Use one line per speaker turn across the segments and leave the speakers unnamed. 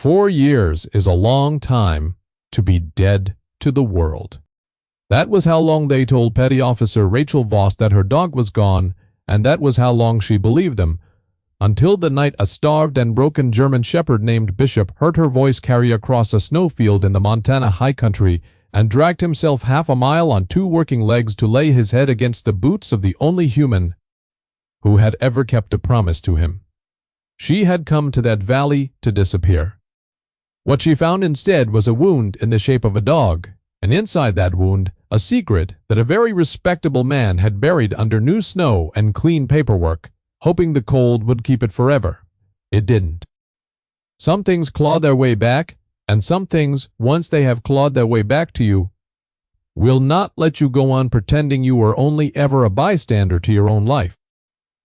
4 years is a long time to be dead to the world. That was how long they told Petty Officer Rachel Voss that her dog was gone, and that was how long she believed them, until the night a starved and broken German shepherd named Bishop heard her voice carry across a snowfield in the Montana high country and dragged himself half a mile on 2 working legs to lay his head against the boots of the only human who had ever kept a promise to him. She had come to that valley to disappear. What she found instead was a wound in the shape of a dog, and inside that wound, a secret that a very respectable man had buried under new snow and clean paperwork, hoping the cold would keep it forever. It didn't. Some things claw their way back, and some things, once they have clawed their way back to you, will not let you go on pretending you were only ever a bystander to your own life.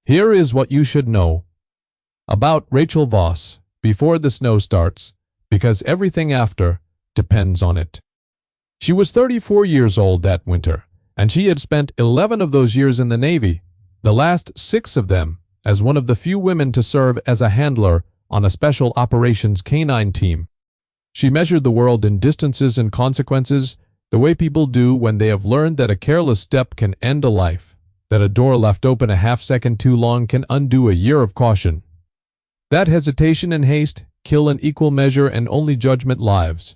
Here is what you should know about Rachel Voss before the snow starts, because everything after depends on it. She was 34 years old that winter, and she had spent 11 of those years in the Navy, the last 6 of them as one of the few women to serve as a handler on a special operations canine team. She measured the world in distances and consequences, the way people do when they have learned that a careless step can end a life, that a door left open a half-second too long can undo a year of caution, that hesitation and haste kill in equal measure and only judgment lives.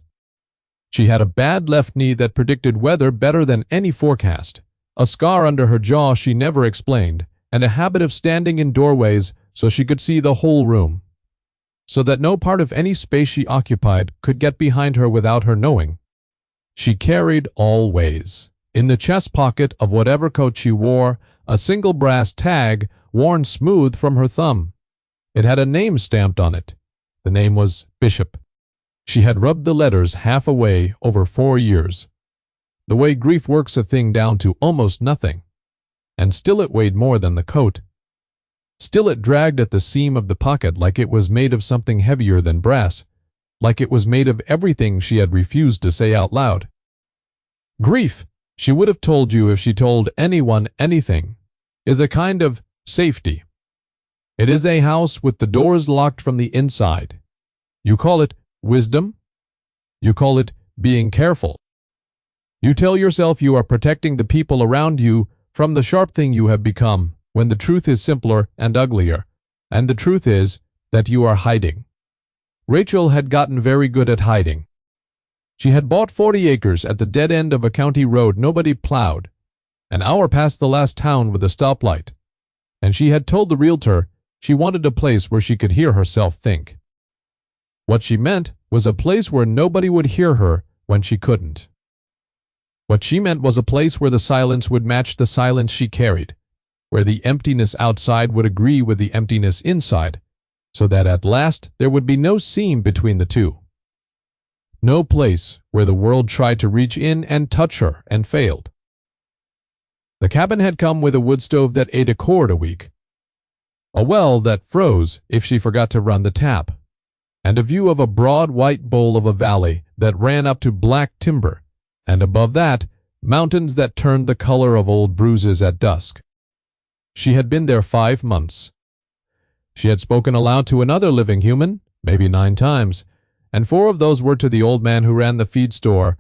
She had a bad left knee that predicted weather better than any forecast, a scar under her jaw she never explained, and a habit of standing in doorways so she could see the whole room, so that no part of any space she occupied could get behind her without her knowing. She carried always, in the chest pocket of whatever coat she wore, a single brass tag worn smooth from her thumb. It had a name stamped on it. The name was Bishop. She had rubbed the letters half away over 4 years, the way grief works a thing down to almost nothing. And still it weighed more than the coat. Still it dragged at the seam of the pocket like it was made of something heavier than brass, like it was made of everything she had refused to say out loud. Grief, she would have told you if she told anyone anything, is a kind of safety. It is a house with the doors locked from the inside. You call it wisdom. You call it being careful. You tell yourself you are protecting the people around you from the sharp thing you have become, when the truth is simpler and uglier, and the truth is that you are hiding. Rachel had gotten very good at hiding. She had bought 40 acres at the dead end of a county road nobody plowed, an hour past the last town with a stoplight, and she had told the realtor she wanted a place where she could hear herself think. What she meant was a place where nobody would hear her when she couldn't. What she meant was a place where the silence would match the silence she carried, where the emptiness outside would agree with the emptiness inside, so that at last there would be no seam between the two. No place where the world tried to reach in and touch her and failed. The cabin had come with a wood stove that ate a quart a week, a well that froze if she forgot to run the tap, and a view of a broad white bowl of a valley that ran up to black timber, and above that, mountains that turned the color of old bruises at dusk. She had been there 5 months. She had spoken aloud to another living human, maybe 9 times, and 4 of those were to the old man who ran the feed store,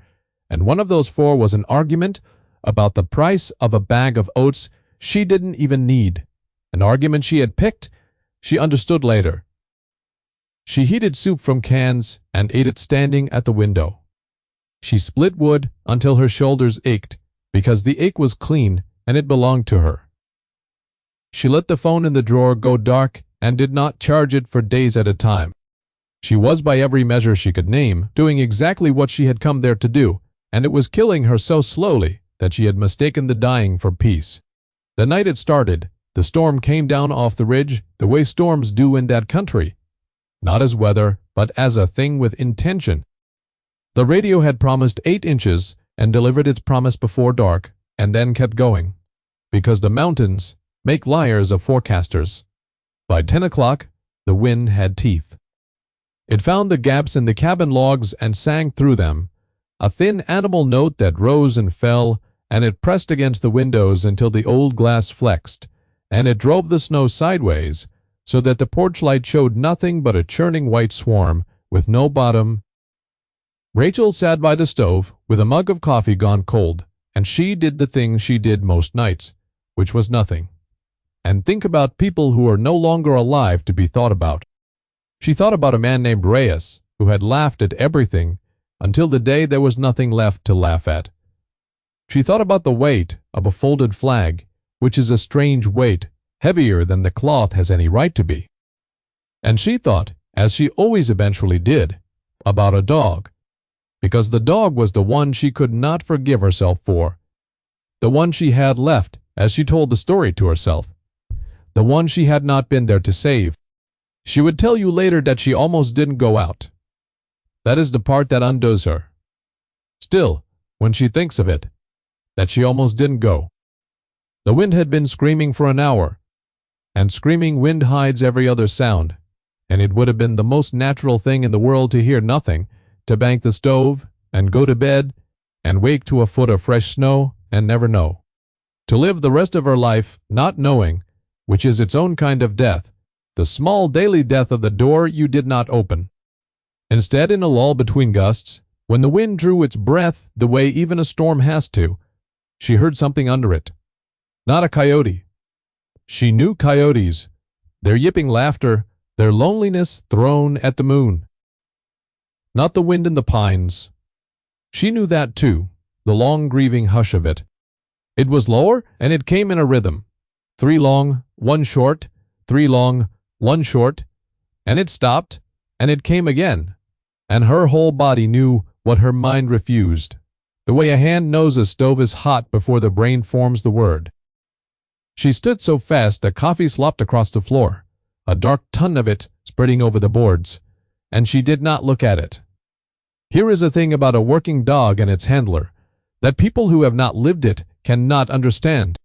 and one of those 4 was an argument about the price of a bag of oats she didn't even need, an argument she had picked, she understood later. She heated soup from cans and ate it standing at the window. She split wood until her shoulders ached, because the ache was clean and it belonged to her. She let the phone in the drawer go dark and did not charge it for days at a time. She was, by every measure she could name, doing exactly what she had come there to do, and it was killing her so slowly that she had mistaken the dying for peace. The night it started, the storm came down off the ridge the way storms do in that country, not as weather, but as a thing with intention. The radio had promised 8 inches and delivered its promise before dark, and then kept going, because the mountains make liars of forecasters. By 10 o'clock, the wind had teeth. It found the gaps in the cabin logs and sang through them, a thin animal note that rose and fell, and it pressed against the windows until the old glass flexed, and it drove the snow sideways, so that the porch light showed nothing but a churning white swarm with no bottom. Rachel sat by the stove with a mug of coffee gone cold, and she did the thing she did most nights, which was nothing, and think about people who are no longer alive to be thought about. She thought about a man named Reyes, who had laughed at everything until the day there was nothing left to laugh at. She thought about the weight of a folded flag, which is a strange weight, heavier than the cloth has any right to be. And she thought, as she always eventually did, about a dog, because the dog was the one she could not forgive herself for, the one she had left as she told the story to herself, the one she had not been there to save. She would tell you later that she almost didn't go out. That is the part that undoes her. Still, when she thinks of it, that she almost didn't go. The wind had been screaming for an hour, and screaming wind hides every other sound, and it would have been the most natural thing in the world to hear nothing, to bank the stove, and go to bed, and wake to a foot of fresh snow, and never know. To live the rest of her life not knowing, which is its own kind of death, the small daily death of the door you did not open. Instead, in a lull between gusts, when the wind drew its breath the way even a storm has to, she heard something under it. Not a coyote. She knew coyotes, their yipping laughter, their loneliness thrown at the moon. Not the wind in the pines. She knew that too, the long grieving hush of it. It was lower, and it came in a rhythm. 3 long, 1 short, 3 long, 1 short, and it stopped, and it came again, and her whole body knew what her mind refused, the way a hand knows a stove is hot before the brain forms the word. She stood so fast that coffee slopped across the floor, a dark ton of it spreading over the boards, and she did not look at it. Here is a thing about a working dog and its handler, that people who have not lived it cannot understand.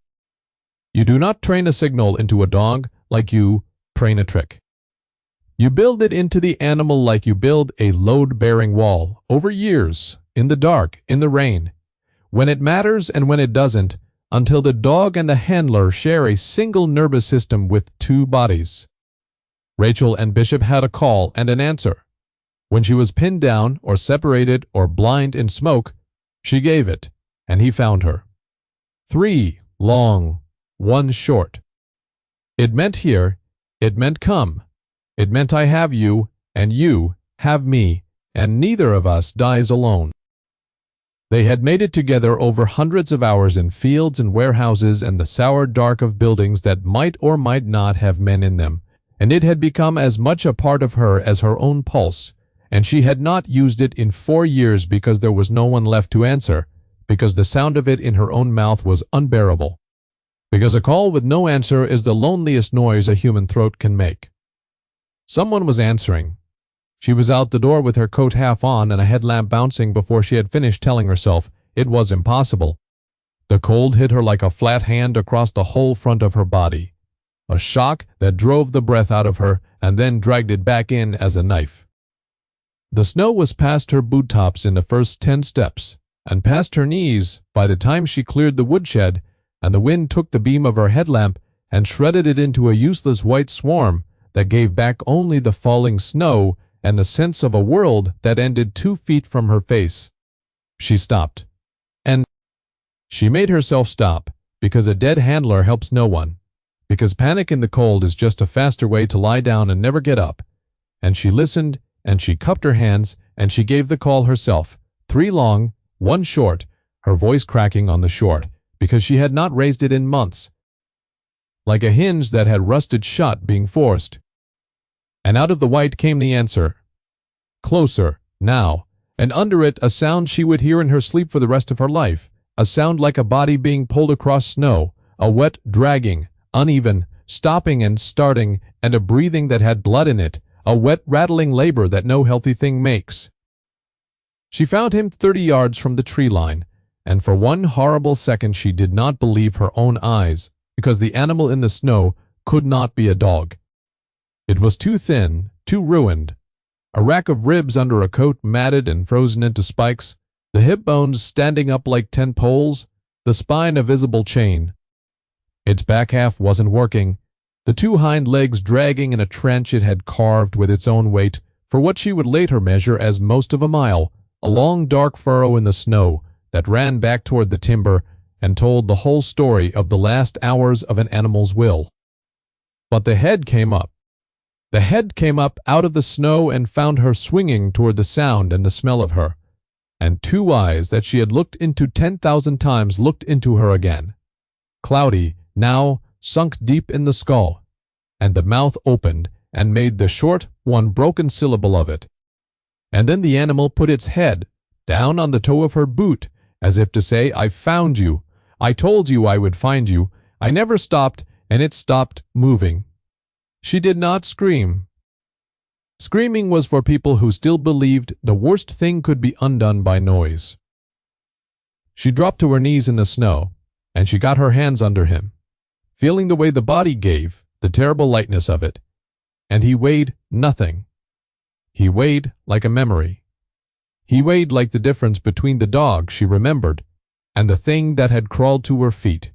You do not train a signal into a dog like you train a trick. You build it into the animal like you build a load-bearing wall, over years, in the dark, in the rain, when it matters and when it doesn't, until the dog and the handler share a single nervous system with 2 bodies. Rachel and Bishop had a call and an answer. When she was pinned down or separated or blind in smoke, she gave it, and he found her. 3 long, 1 short. It meant here, it meant come. It meant I have you, and you have me, and neither of us dies alone. They had made it together over hundreds of hours in fields and warehouses and the sour dark of buildings that might or might not have men in them, and it had become as much a part of her as her own pulse, and she had not used it in 4 years because there was no one left to answer, because the sound of it in her own mouth was unbearable, because a call with no answer is the loneliest noise a human throat can make. Someone was answering. She was out the door with her coat half on and a headlamp bouncing before she had finished telling herself it was impossible. The cold hit her like a flat hand across the whole front of her body, a shock that drove the breath out of her and then dragged it back in as a knife. The snow was past her boot tops in the first 10 steps, and past her knees by the time she cleared the woodshed, and the wind took the beam of her headlamp and shredded it into a useless white swarm that gave back only the falling snow and a sense of a world that ended 2 feet from her face. She stopped. And she made herself stop, because a dead handler helps no one, because panic in the cold is just a faster way to lie down and never get up. And she listened, and she cupped her hands, and she gave the call herself, 3 long, 1 short, her voice cracking on the short, because she had not raised it in months, like a hinge that had rusted shut being forced. And out of the white came the answer. Closer, now, and under it a sound she would hear in her sleep for the rest of her life, a sound like a body being pulled across snow, a wet dragging, uneven, stopping and starting, and a breathing that had blood in it, a wet rattling labor that no healthy thing makes. She found him 30 yards from the tree line, and for 1 horrible second she did not believe her own eyes, because the animal in the snow could not be a dog. It was too thin, too ruined, a rack of ribs under a coat matted and frozen into spikes, the hip bones standing up like 10 poles, the spine a visible chain. Its back half wasn't working, the 2 hind legs dragging in a trench it had carved with its own weight for what she would later measure as most of a mile, a long dark furrow in the snow that ran back toward the timber and told the whole story of the last hours of an animal's will. But the head came up. The head came up out of the snow and found her swinging toward the sound and the smell of her, and two eyes that she had looked into 10,000 times looked into her again. Cloudy, now sunk deep in the skull, and the mouth opened and made the short, one broken syllable of it. And then the animal put its head down on the toe of her boot, as if to say, I found you. I told you I would find you. I never stopped, and it stopped moving. She did not scream. Screaming was for people who still believed the worst thing could be undone by noise. She dropped to her knees in the snow, and she got her hands under him, feeling the way the body gave, the terrible lightness of it. And he weighed nothing. He weighed like a memory. He weighed like the difference between the dog she remembered and the thing that had crawled to her feet.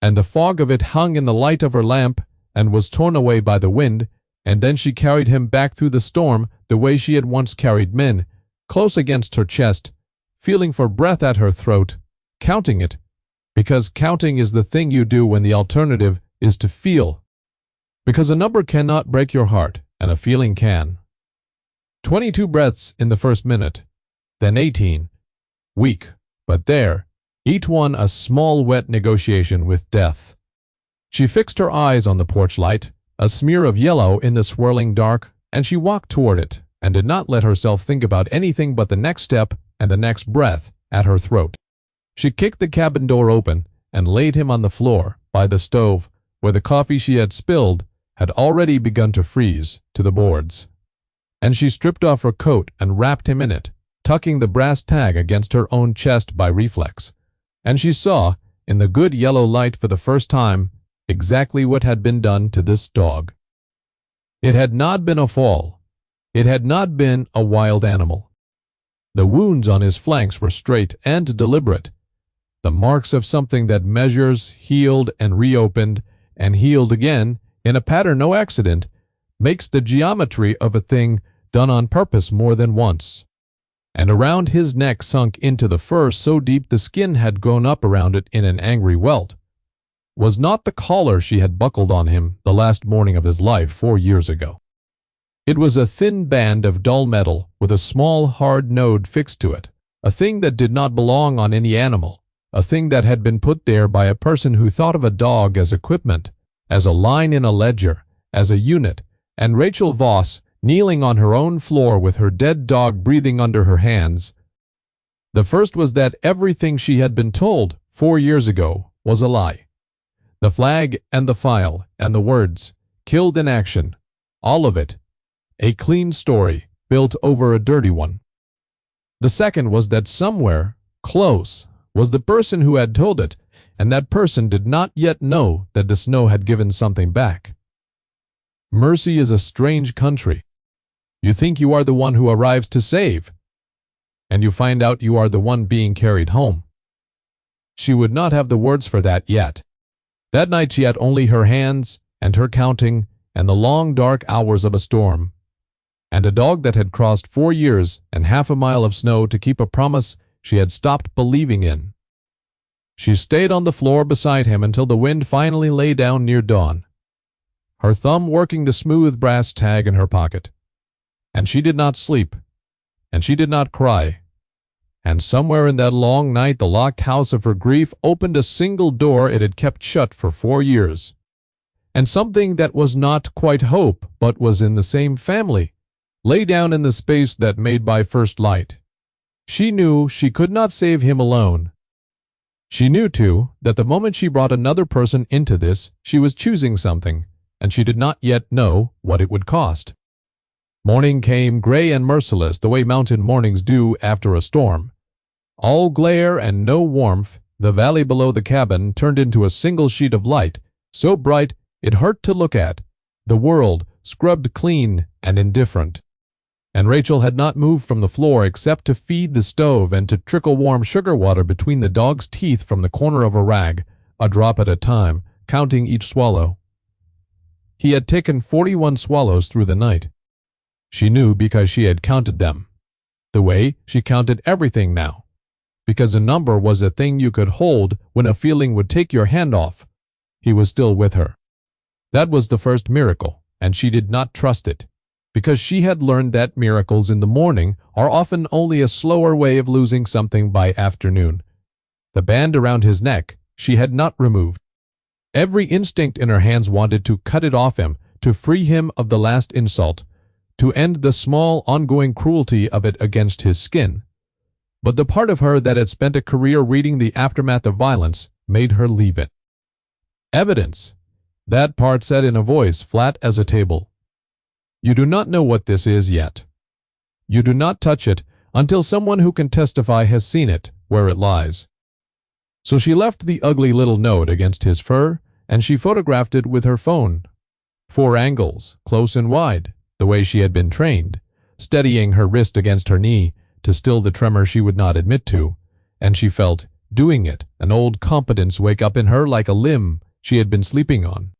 And the fog of it hung in the light of her lamp and was torn away by the wind, and then she carried him back through the storm the way she had once carried men, close against her chest, feeling for breath at her throat, counting it, because counting is the thing you do when the alternative is to feel. Because a number cannot break your heart, and a feeling can. 22 breaths in the first minute, then 18. Weak, but there, each one a small wet negotiation with death. She fixed her eyes on the porch light, a smear of yellow in the swirling dark, and she walked toward it, and did not let herself think about anything but the next step and the next breath at her throat. She kicked the cabin door open and laid him on the floor by the stove, where the coffee she had spilled had already begun to freeze to the boards. And she stripped off her coat and wrapped him in it, tucking the brass tag against her own chest by reflex. And she saw, in the good yellow light for the first time, exactly what had been done to this dog. It had not been a fall. It had not been a wild animal. The wounds on his flanks were straight and deliberate, the marks of something that measures, healed and reopened, and healed again, in a pattern no accident, makes the geometry of a thing done on purpose more than once. And around his neck sunk into the fur so deep the skin had grown up around it in an angry welt, was not the collar she had buckled on him the last morning of his life 4 years ago. It was a thin band of dull metal with a small hard node fixed to it, a thing that did not belong on any animal, a thing that had been put there by a person who thought of a dog as equipment, as a line in a ledger, as a unit, and Rachel Voss, kneeling on her own floor with her dead dog breathing under her hands. The first was that everything she had been told 4 years ago was a lie. The flag and the file and the words, killed in action, all of it, a clean story built over a dirty one. The second was that somewhere, close, was the person who had told it, and that person did not yet know that the snow had given something back. Mercy is a strange country. You think you are the one who arrives to save, and you find out you are the one being carried home. She would not have the words for that yet. That night she had only her hands and her counting and the long dark hours of a storm, and a dog that had crossed 4 years and half a mile of snow to keep a promise she had stopped believing in. She stayed on the floor beside him until the wind finally lay down near dawn, her thumb working the smooth brass tag in her pocket. And she did not sleep, and she did not cry. And somewhere in that long night the locked house of her grief opened a single door it had kept shut for 4 years. And something that was not quite hope, but was in the same family, lay down in the space that made by first light. She knew she could not save him alone. She knew, too, that the moment she brought another person into this, she was choosing something, and she did not yet know what it would cost. Morning came gray and merciless the way mountain mornings do after a storm. All glare and no warmth, the valley below the cabin turned into a single sheet of light, so bright it hurt to look at, the world scrubbed clean and indifferent. And Rachel had not moved from the floor except to feed the stove and to trickle warm sugar water between the dog's teeth from the corner of a rag, a drop at a time, counting each swallow. He had taken 41 swallows through the night. She knew because she had counted them. The way she counted everything now. Because a number was a thing you could hold when a feeling would take your hand off. He was still with her. That was the first miracle, and she did not trust it, because she had learned that miracles in the morning are often only a slower way of losing something by afternoon. The band around his neck she had not removed. Every instinct in her hands wanted to cut it off him, to free him of the last insult, to end the small, ongoing cruelty of it against his skin. But the part of her that had spent a career reading the aftermath of violence made her leave it. Evidence, that part said in a voice flat as a table. You do not know what this is yet. You do not touch it until someone who can testify has seen it, where it lies. So she left the ugly little note against his fur, and she photographed it with her phone. 4 angles, close and wide, the way she had been trained, steadying her wrist against her knee to still the tremor she would not admit to, and she felt, doing it, an old competence wake up in her like a limb she had been sleeping on.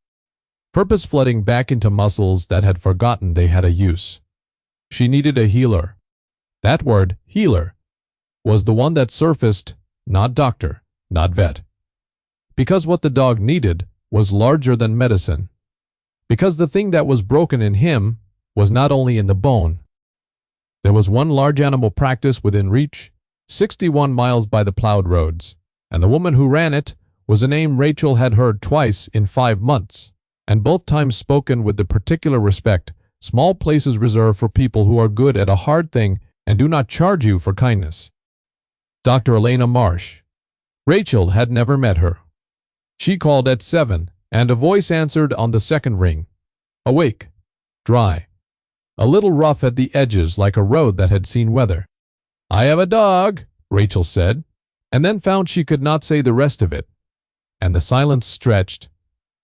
Purpose flooding back into muscles that had forgotten they had a use. She needed a healer. That word, healer, was the one that surfaced, not doctor, not vet. Because what the dog needed was larger than medicine. Because the thing that was broken in him was not only in the bone. There was one large animal practice within reach, 61 miles by the plowed roads, and the woman who ran it was a name Rachel had heard twice in 5 months, and both times spoken with the particular respect small places reserved for people who are good at a hard thing and do not charge you for kindness. Dr. Elena Marsh. Rachel had never met her. She called at 7, and a voice answered on the second ring. Awake. Dry. A little rough at the edges like a road that had seen weather. I have a dog, Rachel said, and then found she could not say the rest of it. And the silence stretched,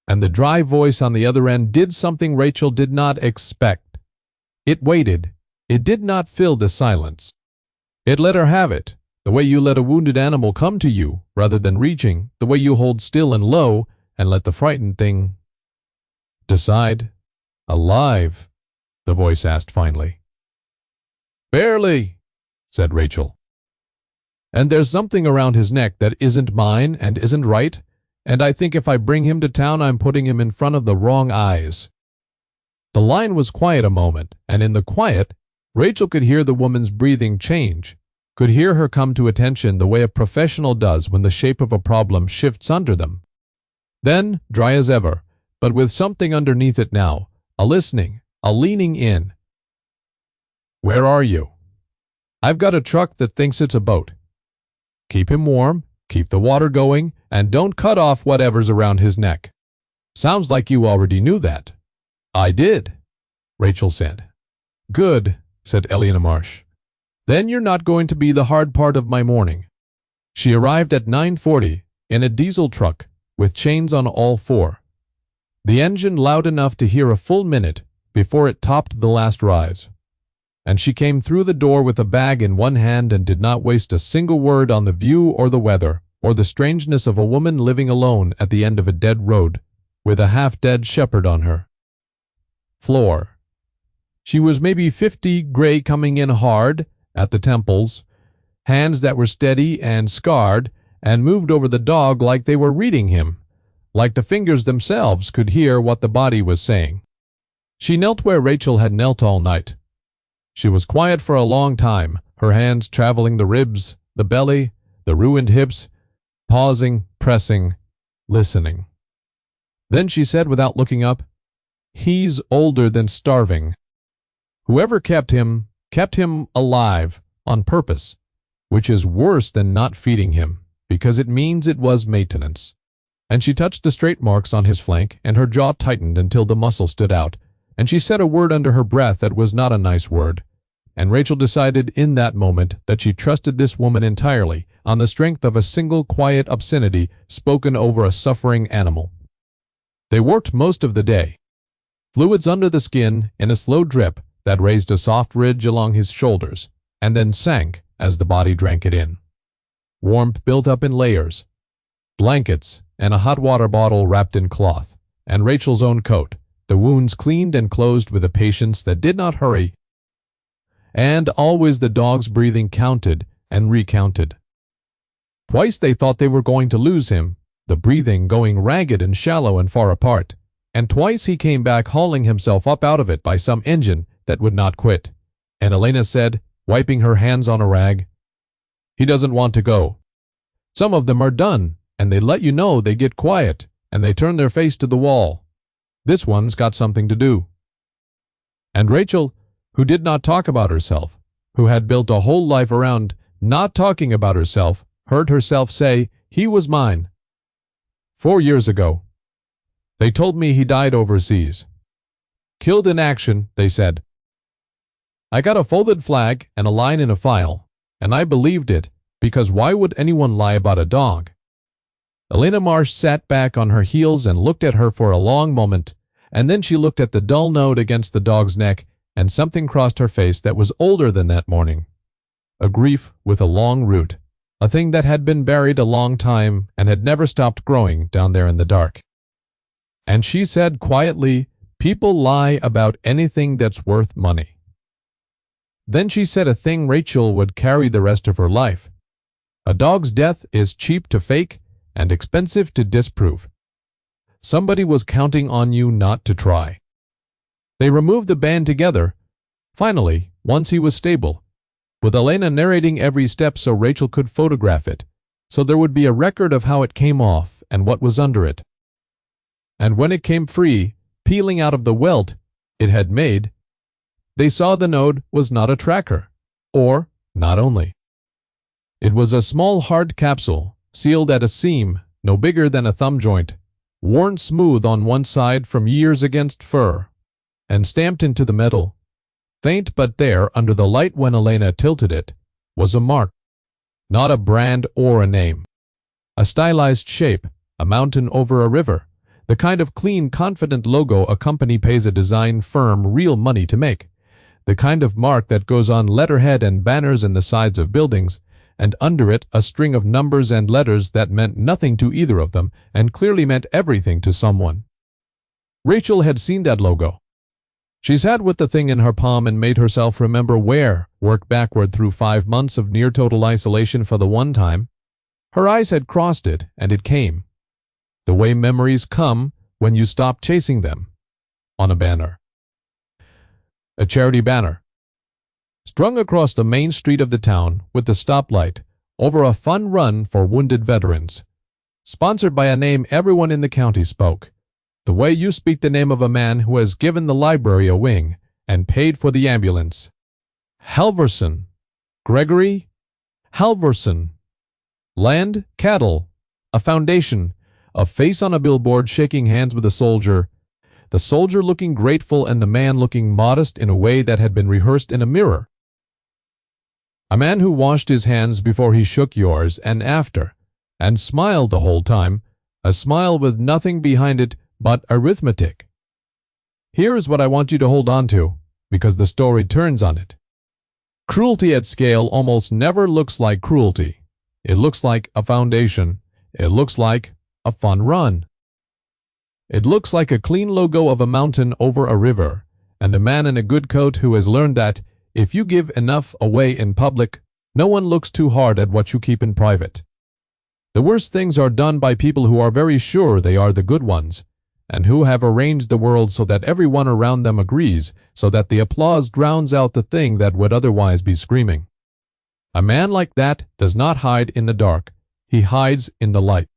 and the dry voice on the other end did something Rachel did not expect. It waited. It did not fill the silence. It let her have it, the way you let a wounded animal come to you, rather than reaching, the way you hold still and low and let the frightened thing decide. Alive? The voice asked finally. Barely, said Rachel. And there's something around his neck that isn't mine and isn't right, and I think if I bring him to town I'm putting him in front of the wrong eyes. The line was quiet a moment, and in the quiet, Rachel could hear the woman's breathing change, could hear her come to attention the way a professional does when the shape of a problem shifts under them. Then, dry as ever, but with something underneath it now, a listening, a leaning in. Where are you? I've got a truck that thinks it's a boat. Keep him warm, keep the water going, and don't cut off whatever's around his neck. Sounds like you already knew that. I did, Rachel said. Good, said Elena Marsh. Then you're not going to be the hard part of my morning. She arrived at 9:40 in a diesel truck with chains on all 4. The engine loud enough to hear a full minute before it topped the last rise. And she came through the door with a bag in one hand and did not waste a single word on the view or the weather or the strangeness of a woman living alone at the end of a dead road with a half-dead shepherd on her floor. She was maybe 50, gray, coming in hard at the temples, hands that were steady and scarred and moved over the dog like they were reading him, like the fingers themselves could hear what the body was saying. She knelt where Rachel had knelt all night. She was quiet for a long time, her hands traveling the ribs, the belly, the ruined hips, pausing, pressing, listening. Then she said without looking up, He's older than starving. Whoever kept him alive on purpose, which is worse than not feeding him, because it means it was maintenance. And she touched the straight marks on his flank, and her jaw tightened until the muscle stood out, and she said a word under her breath that was not a nice word. And Rachel decided in that moment that she trusted this woman entirely on the strength of a single quiet obscenity spoken over a suffering animal. They worked most of the day. Fluids under the skin in a slow drip that raised a soft ridge along his shoulders, and then sank as the body drank it in. Warmth built up in layers. Blankets and a hot water bottle wrapped in cloth, and Rachel's own coat, the wounds cleaned and closed with a patience that did not hurry and always the dog's breathing counted and recounted. Twice they thought they were going to lose him, the breathing going ragged and shallow and far apart, and twice he came back hauling himself up out of it by some engine that would not quit. And Elena said, wiping her hands on a rag, "He doesn't want to go. Some of them are done, and they let you know they get quiet, and they turn their face to the wall. This one's got something to do." And Rachel, who did not talk about herself, who had built a whole life around not talking about herself, heard herself say, "He was mine. 4 years ago. They told me he died overseas. Killed in action, they said. I got a folded flag and a line in a file, and I believed it, because why would anyone lie about a dog?" Elena Marsh sat back on her heels and looked at her for a long moment, and then she looked at the dull note against the dog's neck, and something crossed her face that was older than that morning. A grief with a long root, a thing that had been buried a long time and had never stopped growing down there in the dark. And she said quietly, "People lie about anything that's worth money." Then she said a thing Rachel would carry the rest of her life. A dog's death is cheap to fake and expensive to disprove. Somebody was counting on you not to try. They removed the band together, finally, once he was stable, with Elena narrating every step so Rachel could photograph it, so there would be a record of how it came off and what was under it. And when it came free, peeling out of the welt it had made, they saw the node was not a tracker, or not only. It was a small hard capsule, sealed at a seam no bigger than a thumb joint, worn smooth on one side from years against fur, and stamped into the metal. Faint but there, under the light when Elena tilted it, was a mark. Not a brand or a name. A stylized shape, a mountain over a river, the kind of clean, confident logo a company pays a design firm real money to make. The kind of mark that goes on letterhead and banners in the sides of buildings, and under it a string of numbers and letters that meant nothing to either of them and clearly meant everything to someone. Rachel had seen that logo. She sat with the thing in her palm and made herself remember where, work backward through 5 months of near-total isolation for the one time. Her eyes had crossed it, and it came. The way memories come when you stop chasing them. On a banner. A charity banner. Strung across the main street of the town with the stoplight over a fun run for wounded veterans. Sponsored by a name everyone in the county spoke. The way you speak the name of a man who has given the library a wing and paid for the ambulance. Halverson. Gregory Halverson. Land, cattle, a foundation, a face on a billboard shaking hands with a soldier, the soldier looking grateful and the man looking modest in a way that had been rehearsed in a mirror. A man who washed his hands before he shook yours and after, and smiled the whole time, a smile with nothing behind it but arithmetic. Here is what I want you to hold on to, because the story turns on it. Cruelty at scale almost never looks like cruelty. It looks like a foundation. It looks like a fun run. It looks like a clean logo of a mountain over a river, and a man in a good coat who has learned that if you give enough away in public, no one looks too hard at what you keep in private. The worst things are done by people who are very sure they are the good ones, and who have arranged the world so that everyone around them agrees, so that the applause drowns out the thing that would otherwise be screaming. A man like that does not hide in the dark. He hides in the light.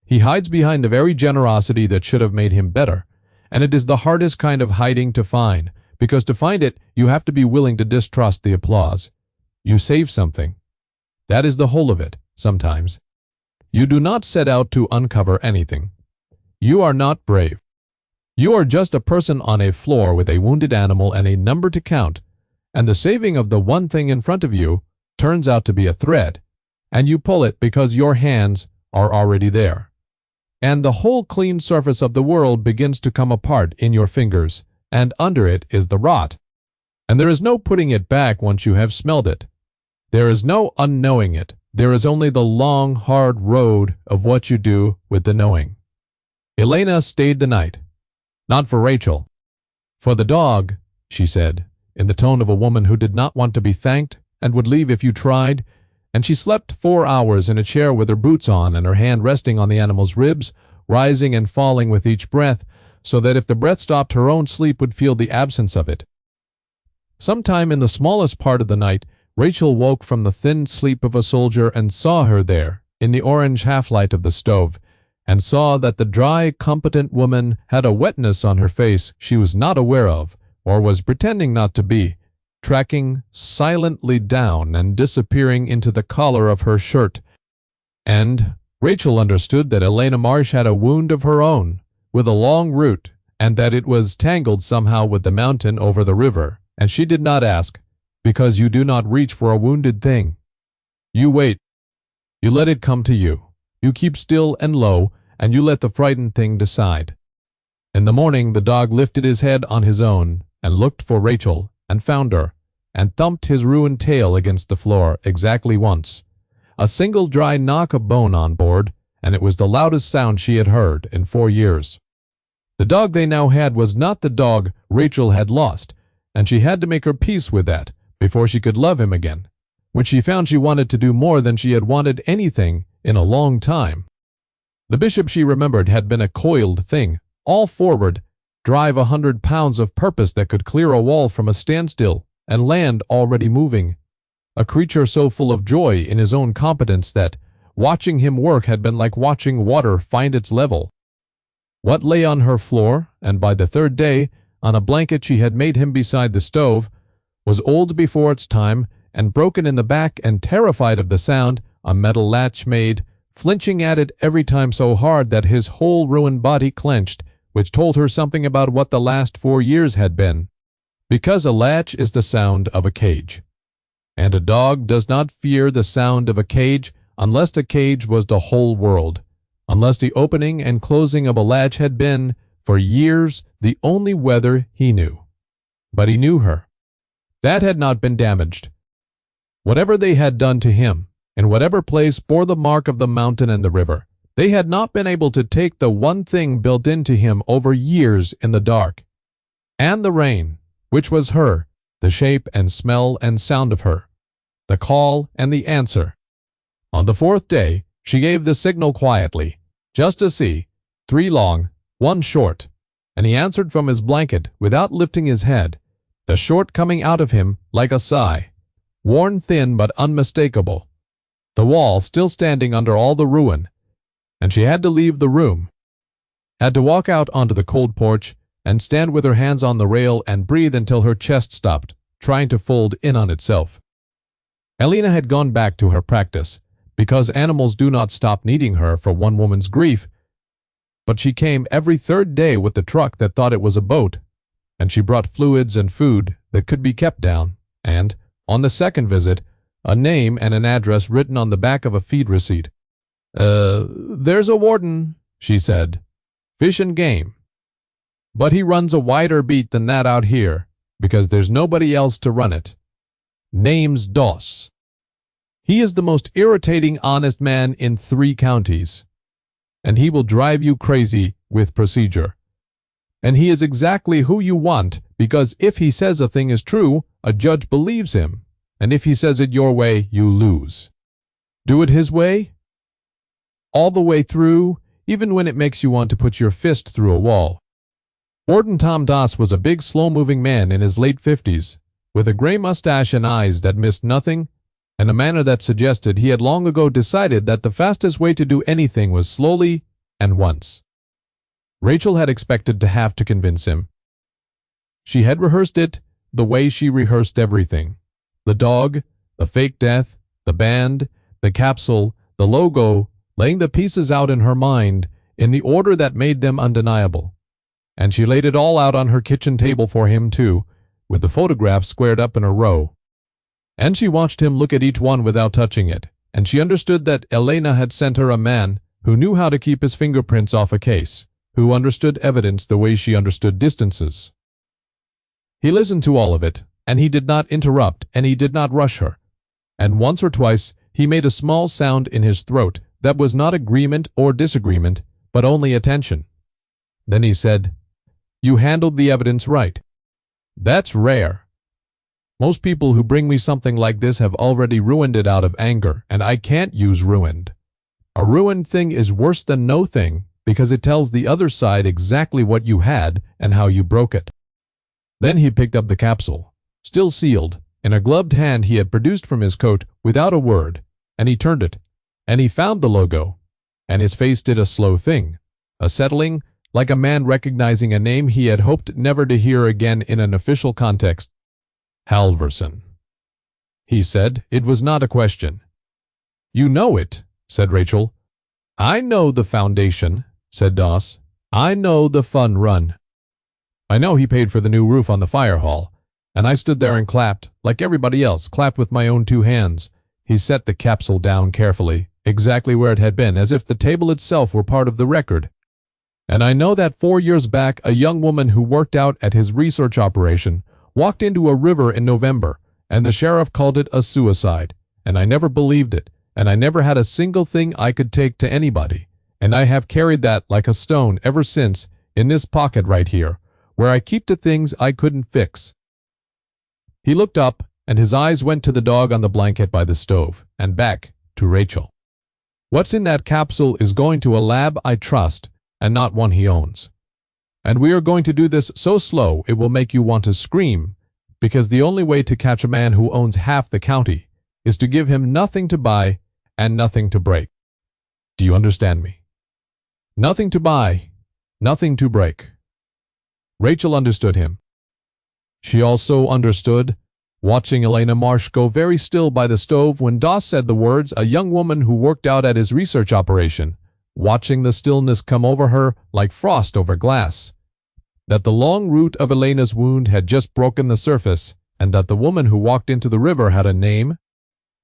He hides behind a very generosity that should have made him better, and it is the hardest kind of hiding to find, because to find it, you have to be willing to distrust the applause. You save something. That is the whole of it, sometimes. You do not set out to uncover anything. You are not brave. You are just a person on a floor with a wounded animal and a number to count, and the saving of the one thing in front of you turns out to be a thread, and you pull it because your hands are already there. And the whole clean surface of the world begins to come apart in your fingers, and under it is the rot. And there is no putting it back once you have smelled it. There is no unknowing it. There is only the long, hard road of what you do with the knowing. Elena stayed the night. Not for Rachel. For the dog, she said, in the tone of a woman who did not want to be thanked and would leave if you tried, and she slept 4 hours in a chair with her boots on and her hand resting on the animal's ribs, rising and falling with each breath, so that if the breath stopped, her own sleep would feel the absence of it. Sometime in the smallest part of the night, Rachel woke from the thin sleep of a soldier and saw her there, in the orange half-light of the stove, and saw that the dry, competent woman had a wetness on her face she was not aware of, or was pretending not to be, tracking silently down and disappearing into the collar of her shirt. And Rachel understood that Elena Marsh had a wound of her own, with a long root, and that it was tangled somehow with the mountain over the river, and she did not ask, because you do not reach for a wounded thing. You wait. You let it come to you. You keep still and low, and you let the frightened thing decide. In the morning the dog lifted his head on his own, and looked for Rachel, and found her, and thumped his ruined tail against the floor exactly once. A single dry knock of bone on board, and it was the loudest sound she had heard in 4 years. The dog they now had was not the dog Rachel had lost, and she had to make her peace with that before she could love him again, when she found she wanted to do more than she had wanted anything in a long time. The bishop, she remembered, had been a coiled thing, all forward, drive 100 pounds of purpose that could clear a wall from a standstill and land already moving, a creature so full of joy in his own competence that watching him work had been like watching water find its level. What lay on her floor, and by the 3rd day, on a blanket she had made him beside the stove, was old before its time and broken in the back, and terrified of the sound, a metal latch made, flinching at it every time so hard that his whole ruined body clenched, which told her something about what the last 4 years had been. Because a latch is the sound of a cage, and a dog does not fear the sound of a cage unless the cage was the whole world, unless the opening and closing of a latch had been, for years, the only weather he knew. But he knew her. That had not been damaged. Whatever they had done to him, in whatever place bore the mark of the mountain and the river, they had not been able to take the one thing built into him over years in the dark, and the rain, which was her, the shape and smell and sound of her, the call and the answer. On the 4th day, she gave the signal quietly, just to see, 3 long, 1 short, and he answered from his blanket without lifting his head, the short coming out of him like a sigh, worn thin but unmistakable, the wall still standing under all the ruin, and she had to leave the room, had to walk out onto the cold porch and stand with her hands on the rail and breathe until her chest stopped, trying to fold in on itself. Elena had gone back to her practice, because animals do not stop needing her for one woman's grief, but she came every 3rd day with the truck that thought it was a boat, and she brought fluids and food that could be kept down, and, on the 2nd visit, a name and an address written on the back of a feed receipt. There's a warden," she said, "fish and game. But he runs a wider beat than that out here, because there's nobody else to run it. Name's Doss. He is the most irritating honest man in 3 counties, and he will drive you crazy with procedure. And he is exactly who you want, because if he says a thing is true, a judge believes him, and if he says it your way, you lose. Do it his way, all the way through, even when it makes you want to put your fist through a wall." Warden Tom Doss was a big, slow-moving man in his late 50s, with a gray mustache and eyes that missed nothing, and a manner that suggested he had long ago decided that the fastest way to do anything was slowly and once. Rachel had expected to have to convince him. She had rehearsed it the way she rehearsed everything. The dog, the fake death, the band, the capsule, the logo, laying the pieces out in her mind in the order that made them undeniable. And she laid it all out on her kitchen table for him too, with the photographs squared up in a row. And she watched him look at each one without touching it, and she understood that Elena had sent her a man who knew how to keep his fingerprints off a case, who understood evidence the way she understood distances. He listened to all of it, and he did not interrupt, and he did not rush her. And once or twice he made a small sound in his throat that was not agreement or disagreement, but only attention. Then he said, "You handled the evidence right. That's rare. Most people who bring me something like this have already ruined it out of anger, and I can't use ruined. A ruined thing is worse than no thing because it tells the other side exactly what you had and how you broke it. Then he picked up the capsule, still sealed, in a gloved hand he had produced from his coat without a word, and he turned it, and he found the logo, and his face did a slow thing, a settling, like a man recognizing a name he had hoped never to hear again in an official context. Halverson, he said. It was not a question. You know it, said Rachel. I know the foundation, said Doss. I know the fun run. I know he paid for the new roof on the fire hall, and I stood there and clapped, like everybody else, clapped with my own 2 hands. He set the capsule down carefully, exactly where it had been, as if the table itself were part of the record. And I know that 4 years back, a young woman who worked out at his research operation walked into a river in November, and the sheriff called it a suicide, and I never believed it, and I never had a single thing I could take to anybody, and I have carried that like a stone ever since, in this pocket right here, where I keep the things I couldn't fix. He looked up, and his eyes went to the dog on the blanket by the stove, and back to Rachel. What's in that capsule is going to a lab I trust, and not one he owns. And we are going to do this so slow it will make you want to scream, because the only way to catch a man who owns half the county is to give him nothing to buy and nothing to break. Do you understand me? Nothing to buy, nothing to break. Rachel understood him. She also understood, watching Elena Marsh go very still by the stove when Doss said the words, a young woman who worked out at his research operation, watching the stillness come over her like frost over glass, that the long root of Elena's wound had just broken the surface, and that the woman who walked into the river had a name,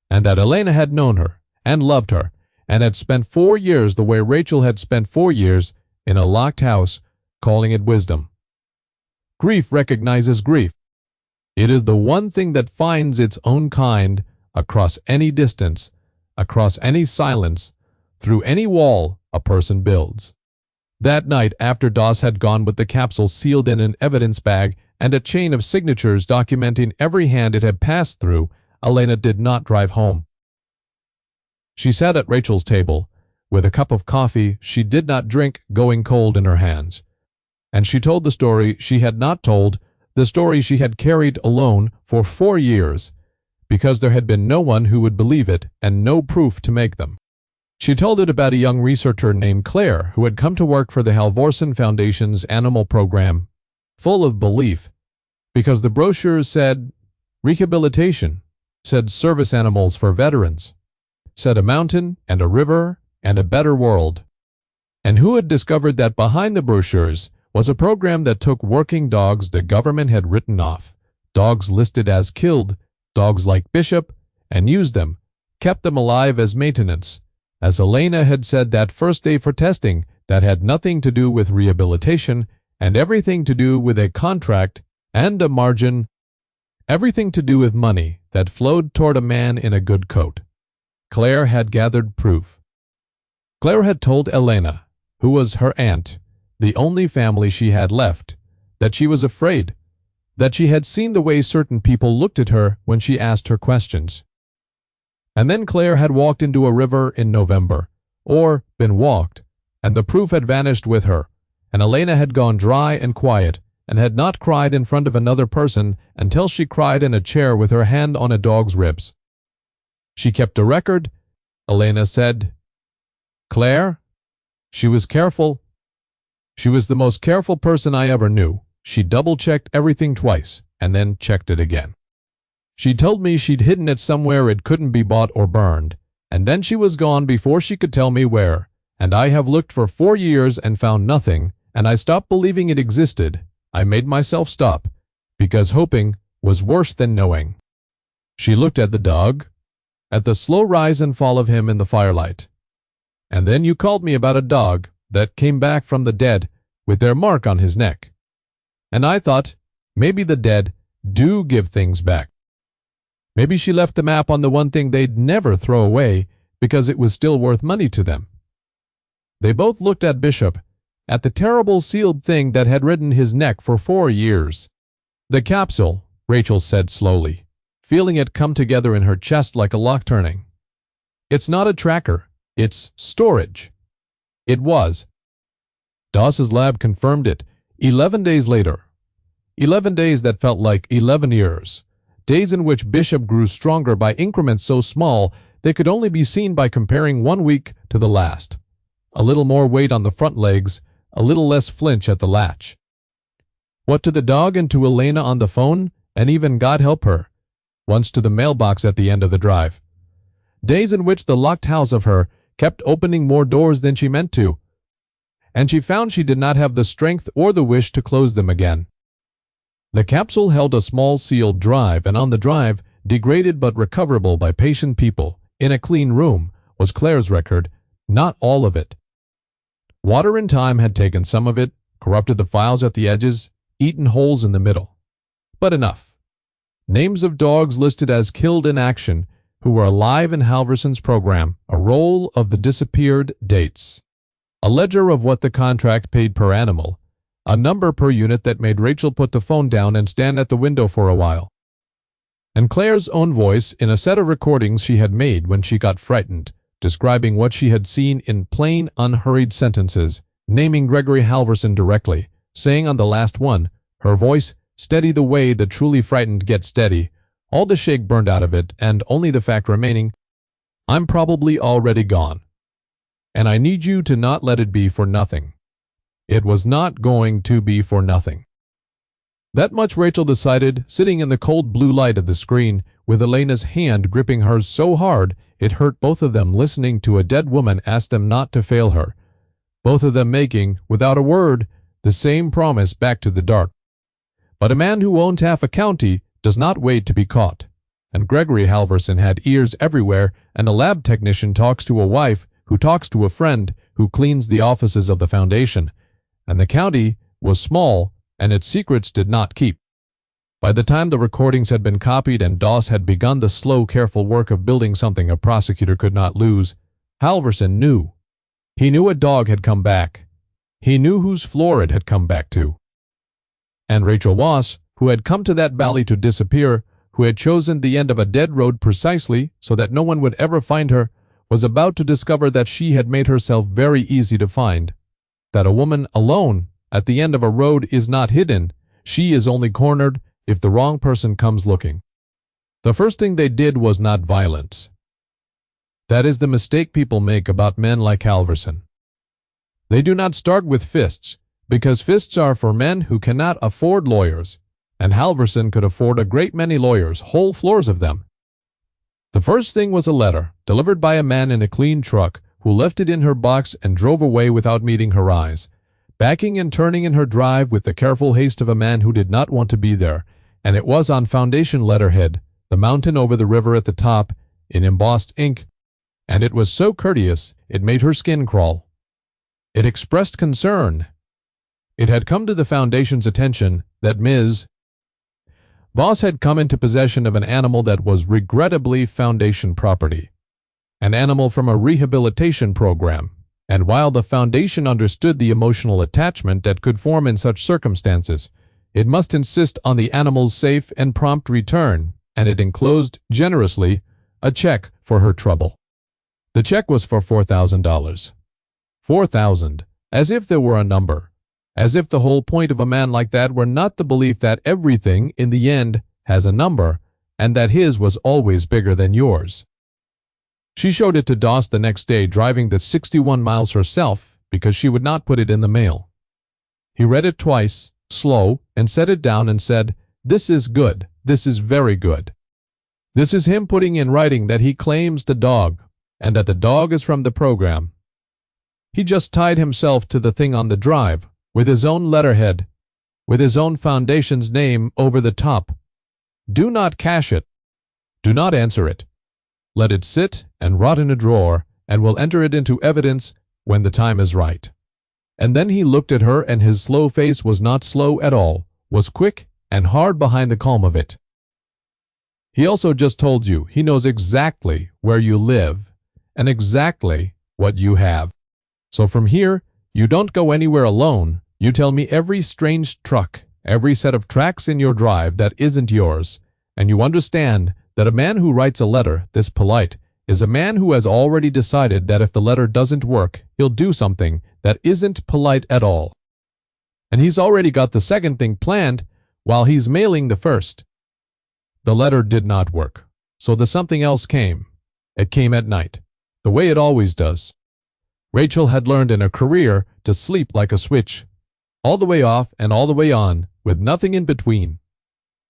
and that Elena had known her, and loved her, and had spent 4 years the way Rachel had spent 4 years in a locked house, calling it wisdom. Grief recognizes grief. It is the one thing that finds its own kind across any distance, across any silence, through any wall a person builds. That night, after Doss had gone with the capsule sealed in an evidence bag and a chain of signatures documenting every hand it had passed through, Elena did not drive home. She sat at Rachel's table, with a cup of coffee she did not drink going cold in her hands. And she told the story she had not told, the story she had carried alone for 4 years, because there had been no one who would believe it and no proof to make them. She told it about a young researcher named Claire who had come to work for the Halvorsen Foundation's animal program, full of belief, because the brochures said rehabilitation, said service animals for veterans, said a mountain and a river and a better world, and who had discovered that behind the brochures was a program that took working dogs the government had written off, dogs listed as killed, dogs like Bishop, and used them, kept them alive as maintenance, as Elena had said that first day for testing that had nothing to do with rehabilitation and everything to do with a contract and a margin, everything to do with money that flowed toward a man in a good coat. Claire had gathered proof. Claire had told Elena, who was her aunt, the only family she had left, that she was afraid, that she had seen the way certain people looked at her when she asked her questions. And then Claire had walked into a river in November, or been walked, and the proof had vanished with her, and Elena had gone dry and quiet, and had not cried in front of another person until she cried in a chair with her hand on a dog's ribs. She kept a record, Elena said. Claire? She was careful. She was the most careful person I ever knew. She double-checked everything twice, and then checked it again. She told me she'd hidden it somewhere it couldn't be bought or burned, and then she was gone before she could tell me where, and I have looked for 4 years and found nothing, and I stopped believing it existed. I made myself stop, because hoping was worse than knowing. She looked at the dog, at the slow rise and fall of him in the firelight. And then you called me about a dog that came back from the dead with their mark on his neck. And I thought, maybe the dead do give things back. Maybe she left the map on the one thing they'd never throw away because it was still worth money to them. They both looked at Bishop, at the terrible sealed thing that had ridden his neck for 4 years. The capsule, Rachel said slowly, feeling it come together in her chest like a lock turning. It's not a tracker, it's storage. It was. Doss's lab confirmed it 11 days later. 11 days that felt like 11 years. Days in which Bishop grew stronger by increments so small they could only be seen by comparing one week to the last. A little more weight on the front legs, a little less flinch at the latch. What to the dog and to Elena on the phone, and even, God help her, once to the mailbox at the end of the drive. Days in which the locked house of her kept opening more doors than she meant to, and she found she did not have the strength or the wish to close them again. The capsule held a small sealed drive, and on the drive, degraded but recoverable by patient people, in a clean room, was Claire's record, not all of it. Water and time had taken some of it, corrupted the files at the edges, eaten holes in the middle. But enough. Names of dogs listed as killed in action who were alive in Halverson's program, a roll of the disappeared dates. A ledger of what the contract paid per animal, a number per unit that made Rachel put the phone down and stand at the window for a while. And Claire's own voice in a set of recordings she had made when she got frightened, describing what she had seen in plain, unhurried sentences, naming Gregory Halverson directly, saying on the last one, her voice steady the way the truly frightened get steady, all the shake burned out of it, and only the fact remaining, I'm probably already gone. And I need you to not let it be for nothing. It was not going to be for nothing. That much Rachel decided, sitting in the cold blue light of the screen, with Elena's hand gripping hers so hard it hurt both of them, listening to a dead woman ask them not to fail her, both of them making, without a word, the same promise back to the dark. But a man who owns half a county does not wait to be caught, and Gregory Halverson had ears everywhere, and a lab technician talks to a wife who talks to a friend who cleans the offices of the foundation, and the county was small and its secrets did not keep. By the time the recordings had been copied and Doss had begun the slow, careful work of building something a prosecutor could not lose, Halverson knew. He knew a dog had come back. He knew whose floor it had come back to. And Rachel Voss, who had come to that valley to disappear, who had chosen the end of a dead road precisely so that no one would ever find her, was about to discover that she had made herself very easy to find, that a woman alone at the end of a road is not hidden, she is only cornered if the wrong person comes looking. The first thing they did was not violence. That is the mistake people make about men like Halverson. They do not start with fists, because fists are for men who cannot afford lawyers, and Halverson could afford a great many lawyers, whole floors of them. The first thing was a letter, delivered by a man in a clean truck, who left it in her box and drove away without meeting her eyes, backing and turning in her drive with the careful haste of a man who did not want to be there, and it was on foundation letterhead, the mountain over the river at the top, in embossed ink, and it was so courteous it made her skin crawl. It expressed concern. It had come to the foundation's attention that Ms. Voss had come into possession of an animal that was regrettably foundation property, an animal from a rehabilitation program, and while the foundation understood the emotional attachment that could form in such circumstances, it must insist on the animal's safe and prompt return, and it enclosed, generously, a check for her trouble. The check was for $4,000. 4,000, as if there were a number, as if the whole point of a man like that were not the belief that everything, in the end, has a number, and that his was always bigger than yours. She showed it to Doss the next day, driving the 61 miles herself, because she would not put it in the mail. He read it twice, slow, and set it down and said, "This is good. This is very good. This is him putting in writing that he claims the dog, and that the dog is from the program. He just tied himself to the thing on the drive, with his own letterhead, with his own foundation's name over the top. Do not cash it. Do not answer it. Let it sit and rot in a drawer, and we'll enter it into evidence when the time is right." And then he looked at her, and his slow face was not slow at all, was quick and hard behind the calm of it. "He also just told you he knows exactly where you live and exactly what you have. So from here, you don't go anywhere alone. You tell me every strange truck every set of tracks in your drive that isn't yours, and you understand that a man who writes a letter this polite is a man who has already decided that if the letter doesn't work, he'll do something that isn't polite at all. And he's already got the second thing planned while he's mailing the first. The letter did not work, so the something else came. It came at night, the way it always does. Rachel had learned in her career to sleep like a switch, all the way off and all the way on, with nothing in between.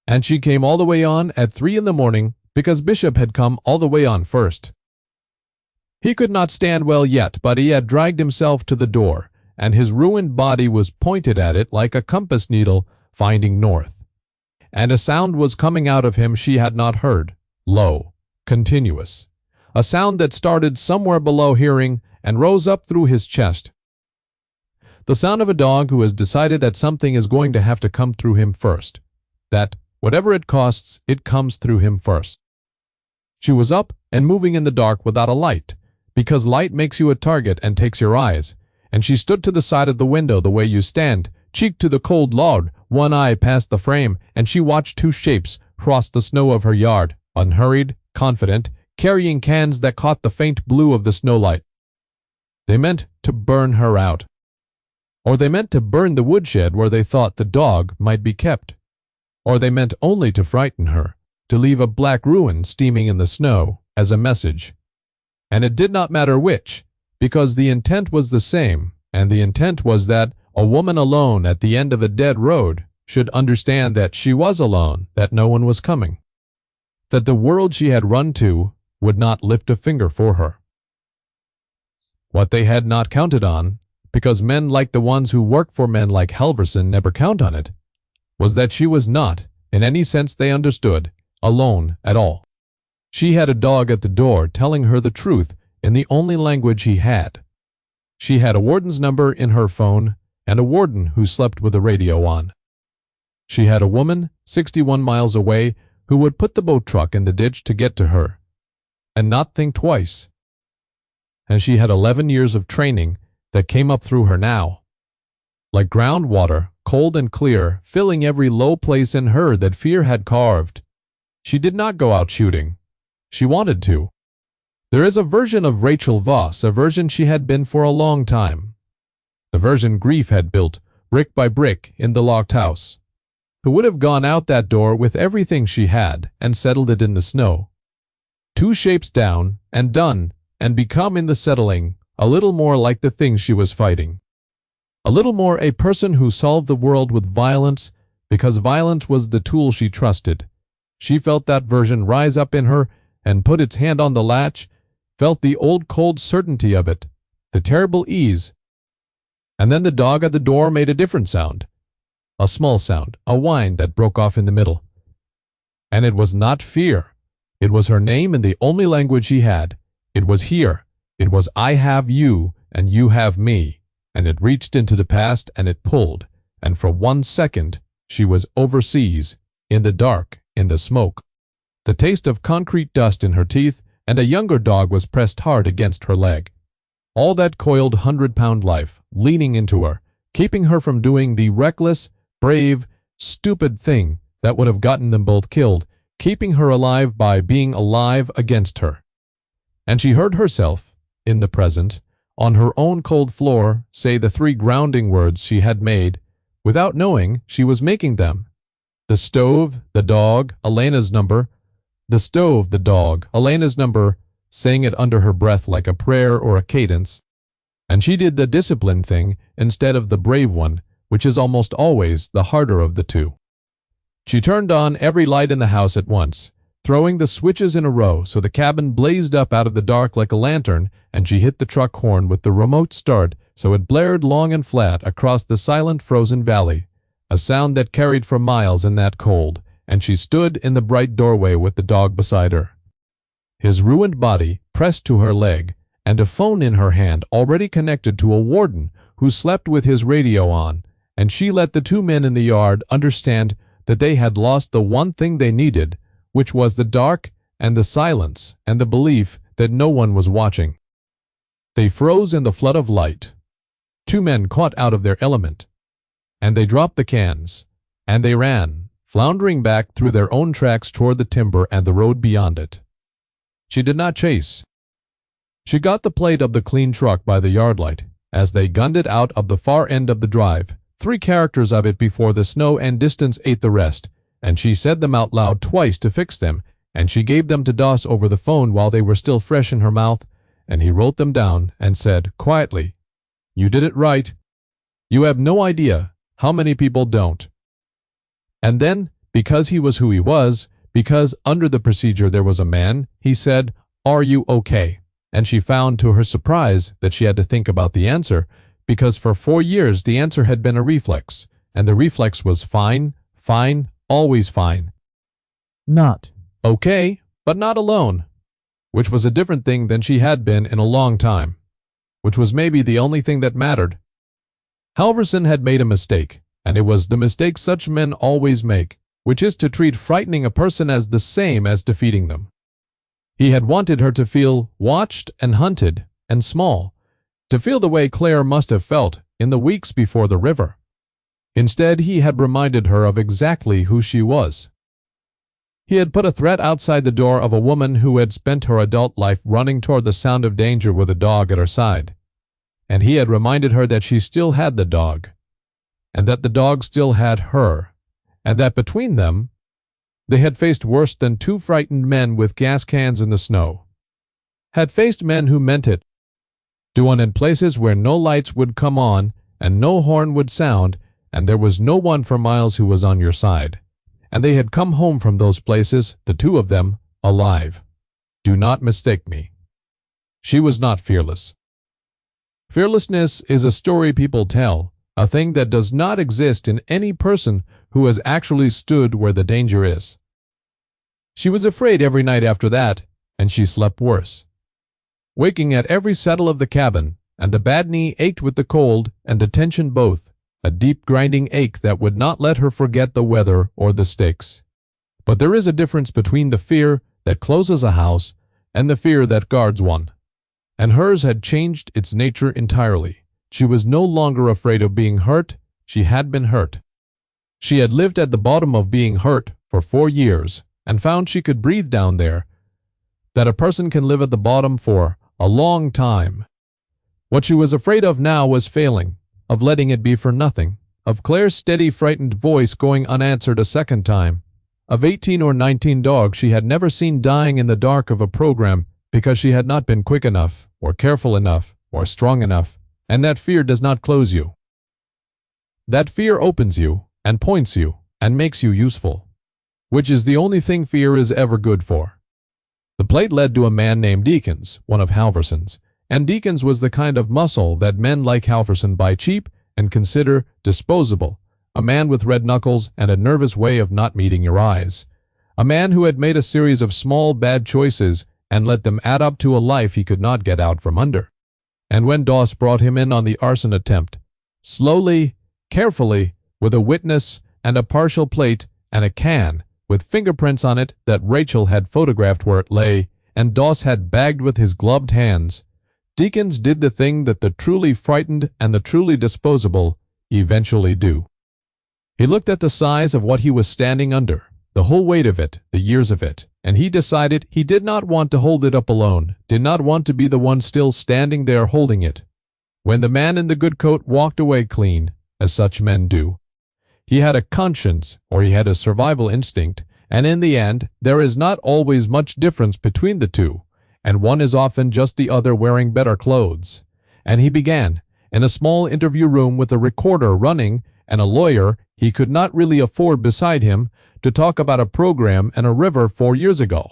And she came all the way on at 3 in the morning because Bishop had come all the way on first. He could not stand well yet, but he had dragged himself to the door, and his ruined body was pointed at it like a compass needle finding north. And a sound was coming out of him she had not heard, low, continuous, a sound that started somewhere below hearing and rose up through his chest. The sound of a dog who has decided that something is going to have to come through him first, that, whatever it costs, it comes through him first. She was up and moving in the dark without a light, because light makes you a target and takes your eyes, and she stood to the side of the window the way you stand, cheek to the cold log, one eye past the frame, and she watched two shapes cross the snow of her yard, unhurried, confident, carrying cans that caught the faint blue of the snowlight. They meant to burn her out. Or they meant to burn the woodshed where they thought the dog might be kept. Or they meant only to frighten her, to leave a black ruin steaming in the snow as a message. And it did not matter which, because the intent was the same, and the intent was that a woman alone at the end of a dead road should understand that she was alone, that no one was coming, that the world she had run to would not lift a finger for her. What they had not counted on, because men like the ones who work for men like Halverson never count on it, was that she was not, in any sense they understood, alone at all. She had a dog at the door telling her the truth in the only language he had. She had a warden's number in her phone and a warden who slept with the radio on. She had a woman 61 miles away who would put the boat truck in the ditch to get to her, and not think twice. And she had 11 years of training that came up through her now, like groundwater, cold and clear, filling every low place in her that fear had carved. She did not go out shooting. She wanted to. There is a version of Rachel Voss, a version she had been for a long time. The version grief had built, brick by brick, in the locked house. Who would have gone out that door with everything she had and settled it in the snow. 2 shapes down and done, and become in the settling a little more like the thing she was fighting. A little more a person who solved the world with violence because violence was the tool she trusted. She felt that version rise up in her and put its hand on the latch, felt the old cold certainty of it, the terrible ease. And then the dog at the door made a different sound, a small sound, a whine that broke off in the middle. And it was not fear. It was her name in the only language she had. It was here. It was I have you and you have me. And it reached into the past and it pulled. And for 1 second, she was overseas, in the dark, in the smoke. The taste of concrete dust in her teeth, and a younger dog was pressed hard against her leg. All that coiled 100-pound life, leaning into her, keeping her from doing the reckless, brave, stupid thing that would have gotten them both killed, keeping her alive by being alive against her. And she heard herself, in the present, on her own cold floor, say the 3 grounding words she had made, without knowing she was making them. The stove, the dog, Elena's number. The stove, the dog, Elena's number, saying it under her breath like a prayer or a cadence. And she did the disciplined thing instead of the brave one, which is almost always the harder of the two. She turned on every light in the house at once, throwing the switches in a row so the cabin blazed up out of the dark like a lantern, and she hit the truck horn with the remote start so it blared long and flat across the silent frozen valley, a sound that carried for miles in that cold, and she stood in the bright doorway with the dog beside her, his ruined body pressed to her leg, and a phone in her hand already connected to a warden who slept with his radio on, and she let the 2 men in the yard understand that they had lost the one thing they needed, which was the dark and the silence and the belief that no one was watching. They froze in the flood of light, 2 men caught out of their element, and they dropped the cans, and they ran, floundering back through their own tracks toward the timber and the road beyond it. She did not chase. She got the plate of the clean truck by the yard light, as they gunned it out of the far end of the drive, 3 characters of it before the snow and distance ate the rest, and she said them out loud twice to fix them, and she gave them to Doss over the phone while they were still fresh in her mouth, and he wrote them down and said quietly, "You did it right. You have no idea how many people don't." And then, because he was who he was, because under the procedure there was a man, he said, "Are you okay?" And she found to her surprise that she had to think about the answer, because for 4 years the answer had been a reflex, and the reflex was fine, fine, always fine. Not okay, but not alone, which was a different thing than she had been in a long time, which was maybe the only thing that mattered. Halverson had made a mistake, and it was the mistake such men always make, which is to treat frightening a person as the same as defeating them. He had wanted her to feel watched and hunted and small, to feel the way Claire must have felt in the weeks before the river. Instead, he had reminded her of exactly who she was. He had put a threat outside the door of a woman who had spent her adult life running toward the sound of danger with a dog at her side. And he had reminded her that she still had the dog, and that the dog still had her, and that between them, they had faced worse than 2 frightened men with gas cans in the snow. Had faced men who meant it, doing in places where no lights would come on and no horn would sound, and there was no one for miles who was on your side. And they had come home from those places, the 2 of them, alive. Do not mistake me. She was not fearless. Fearlessness is a story people tell, a thing that does not exist in any person who has actually stood where the danger is. She was afraid every night after that, and she slept worse, waking at every settle of the cabin, and the bad knee ached with the cold and the tension both, a deep grinding ache that would not let her forget the weather or the stakes. But there is a difference between the fear that closes a house and the fear that guards one, and hers had changed its nature entirely. She was no longer afraid of being hurt. She had been hurt. She had lived at the bottom of being hurt for 4 years and found she could breathe down there, that a person can live at the bottom for a long time. What she was afraid of now was failing, of letting it be for nothing, of Claire's steady frightened voice going unanswered a second time, of 18 or 19 dogs she had never seen dying in the dark of a program because she had not been quick enough, or careful enough, or strong enough. And that fear does not close you. That fear opens you, and points you, and makes you useful, which is the only thing fear is ever good for. The plate led to a man named Deakins, one of Halverson's, and Deakins was the kind of muscle that men like Halverson buy cheap and consider disposable, a man with red knuckles and a nervous way of not meeting your eyes, a man who had made a series of small bad choices and let them add up to a life he could not get out from under. And when Doss brought him in on the arson attempt, slowly, carefully, with a witness and a partial plate and a can with fingerprints on it that Rachel had photographed where it lay and Doss had bagged with his gloved hands, Deakins did the thing that the truly frightened and the truly disposable eventually do. He looked at the size of what he was standing under, the whole weight of it, the years of it, and he decided he did not want to hold it up alone, did not want to be the one still standing there holding it. When the man in the good coat walked away clean, as such men do, he had a conscience or he had a survival instinct, and in the end, there is not always much difference between the two, and one is often just the other wearing better clothes. And he began, in a small interview room with a recorder running and a lawyer he could not really afford beside him, to talk about a program and a river 4 years ago.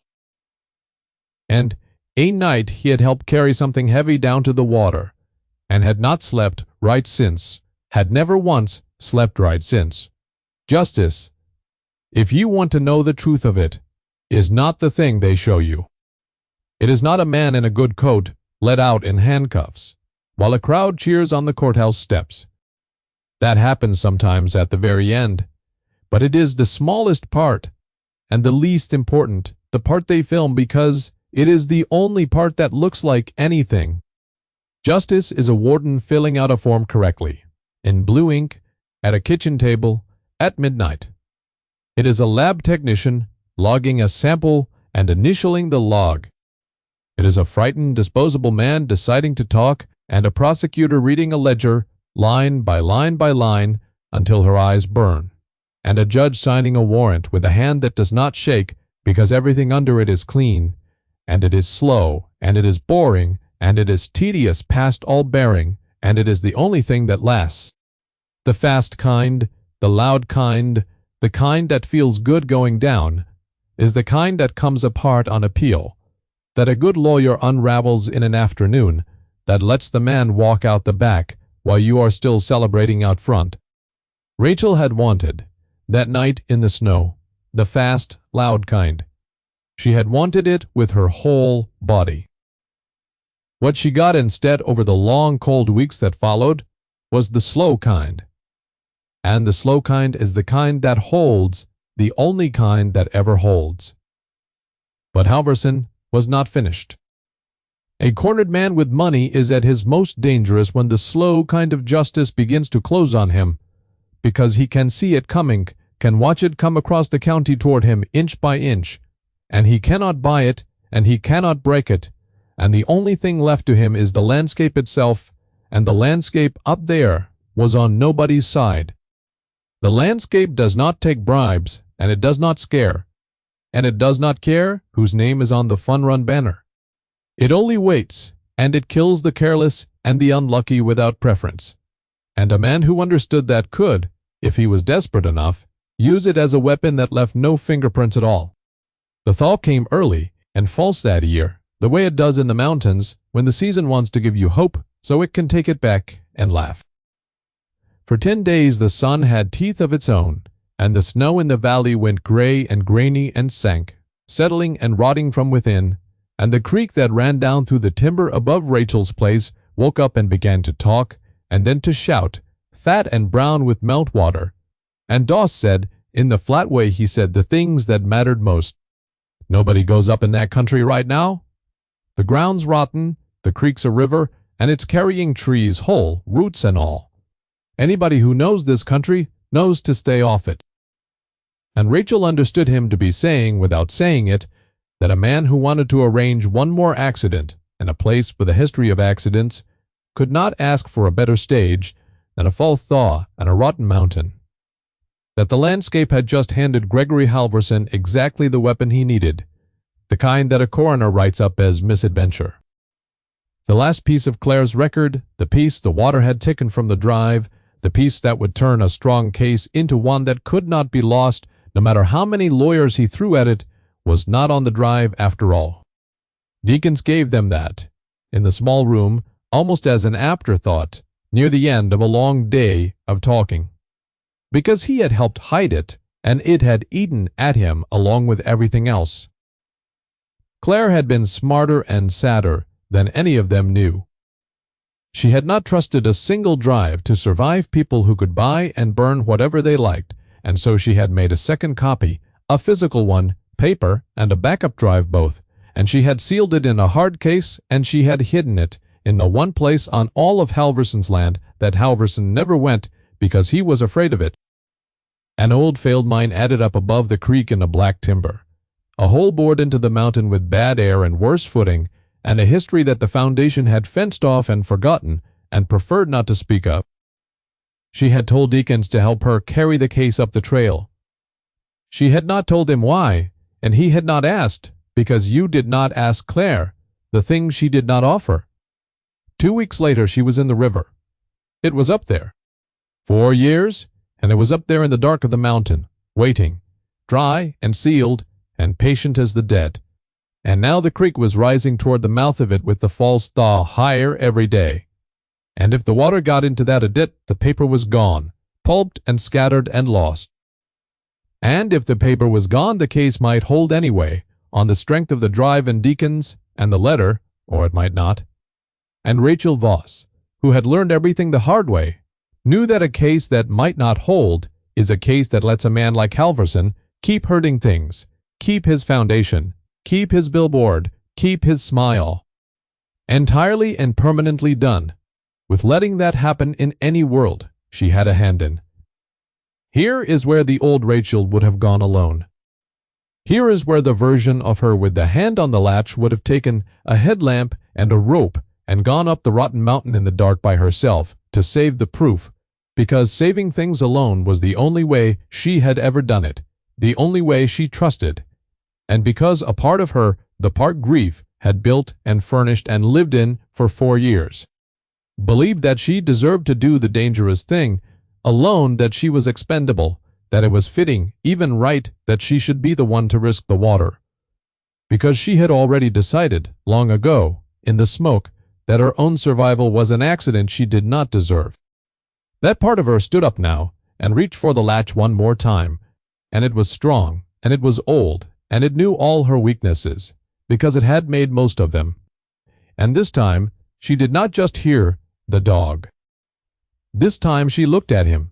And a night he had helped carry something heavy down to the water, and had not slept right since, had never once slept right since. Justice, if you want to know the truth of it, is not the thing they show you. It is not a man in a good coat let out in handcuffs, while a crowd cheers on the courthouse steps. That happens sometimes at the very end. But it is the smallest part, and the least important, the part they film because it is the only part that looks like anything. Justice is a warden filling out a form correctly, in blue ink, at a kitchen table, at midnight. It is a lab technician logging a sample and initialing the log. It is a frightened, disposable man deciding to talk, and a prosecutor reading a ledger, line by line by line, until her eyes burn, and a judge signing a warrant with a hand that does not shake because everything under it is clean, and it is slow, and it is boring, and it is tedious past all bearing, and it is the only thing that lasts. The fast kind, the loud kind, the kind that feels good going down, is the kind that comes apart on appeal, that a good lawyer unravels in an afternoon, that lets the man walk out the back while you are still celebrating out front. Rachel had wanted, that night in the snow, the fast, loud kind. She had wanted it with her whole body. What she got instead over the long, cold weeks that followed was the slow kind. And the slow kind is the kind that holds, the only kind that ever holds. But Halverson was not finished. A cornered man with money is at his most dangerous when the slow kind of justice begins to close on him, because he can see it coming, can watch it come across the county toward him inch by inch, and he cannot buy it, and he cannot break it, and the only thing left to him is the landscape itself, and the landscape up there was on nobody's side. The landscape does not take bribes, and it does not scare, and it does not care whose name is on the Fun Run banner. It only waits, and it kills the careless and the unlucky without preference. And a man who understood that could, if he was desperate enough, use it as a weapon that left no fingerprints at all. The thaw came early and false that year, the way it does in the mountains when the season wants to give you hope so it can take it back and laugh. For 10 days the sun had teeth of its own, and the snow in the valley went gray and grainy and sank, settling and rotting from within, and the creek that ran down through the timber above Rachel's place woke up and began to talk, and then to shout, fat and brown with meltwater. And Doss said, in the flat way he said the things that mattered most. Nobody goes up in that country right now. The ground's rotten, the creek's a river, and it's carrying trees whole, roots and all. Anybody who knows this country knows to stay off it. And Rachel understood him to be saying, without saying it, that a man who wanted to arrange one more accident in a place with a history of accidents could not ask for a better stage than a false thaw and a rotten mountain. That the landscape had just handed Gregory Halverson exactly the weapon he needed, the kind that a coroner writes up as misadventure. The last piece of Claire's record, the piece the water had taken from the drive, the piece that would turn a strong case into one that could not be lost no matter how many lawyers he threw at it, was not on the drive after all. Deakins gave them that, in the small room, almost as an afterthought, near the end of a long day of talking. Because he had helped hide it, and it had eaten at him along with everything else. Claire had been smarter and sadder than any of them knew. She had not trusted a single drive to survive people who could buy and burn whatever they liked, and so she had made a second copy, a physical one, paper, and a backup drive both, and she had sealed it in a hard case, and she had hidden it in the one place on all of Halverson's land that Halverson never went because he was afraid of it. An old failed mine added up above the creek in a black timber, a hole bored into the mountain with bad air and worse footing, and a history that the foundation had fenced off and forgotten and preferred not to speak of. She had told Deakins to help her carry the case up the trail. She had not told him why, and he had not asked, because you did not ask Claire, the things she did not offer. 2 weeks later she was in the river. It was up there. 4 years, and it was up there in the dark of the mountain, waiting, dry and sealed and patient as the dead. And now the creek was rising toward the mouth of it with the false thaw higher every day. And if the water got into that adit, the paper was gone, pulped and scattered and lost. And if the paper was gone, the case might hold anyway, on the strength of the drive and Deakins, and the letter, or it might not. And Rachel Voss, who had learned everything the hard way, knew that a case that might not hold is a case that lets a man like Halverson keep hurting things, keep his foundation, keep his billboard, keep his smile. Entirely and permanently done, with letting that happen in any world she had a hand in. Here is where the old Rachel would have gone alone. Here is where the version of her with the hand on the latch would have taken a headlamp and a rope and gone up the rotten mountain in the dark by herself to save the proof, because saving things alone was the only way she had ever done it, the only way she trusted, and because a part of her, the part grief, had built and furnished and lived in for 4 years. Believed that she deserved to do the dangerous thing, alone, that she was expendable, that it was fitting, even right, that she should be the one to risk the water. Because she had already decided, long ago, in the smoke, that her own survival was an accident she did not deserve. That part of her stood up now and reached for the latch one more time, and it was strong, and it was old, and it knew all her weaknesses, because it had made most of them. And this time, she did not just hear the dog. This time she looked at him.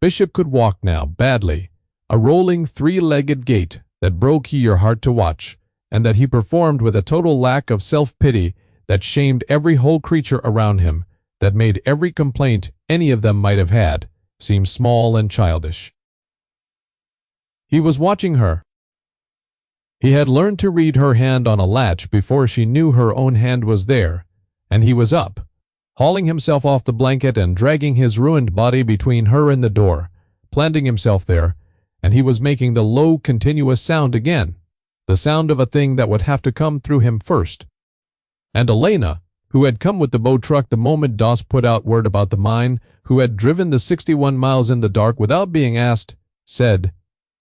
Bishop could walk now, badly, a rolling 3-legged gait that broke your heart to watch, and that he performed with a total lack of self-pity that shamed every whole creature around him, that made every complaint any of them might have had seem small and childish. He was watching her. He had learned to read her hand on a latch before she knew her own hand was there, and he was up, hauling himself off the blanket and dragging his ruined body between her and the door, planting himself there, and he was making the low, continuous sound again, the sound of a thing that would have to come through him first. And Elena, who had come with the bow truck the moment Doss put out word about the mine, who had driven the 61 miles in the dark without being asked, said,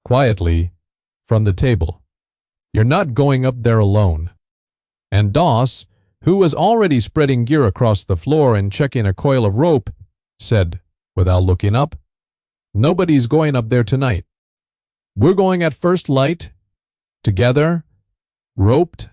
quietly, from the table, "You're not going up there alone." And Doss, who was already spreading gear across the floor and checking a coil of rope, said, without looking up, "Nobody's going up there tonight. We're going at first light, together, roped,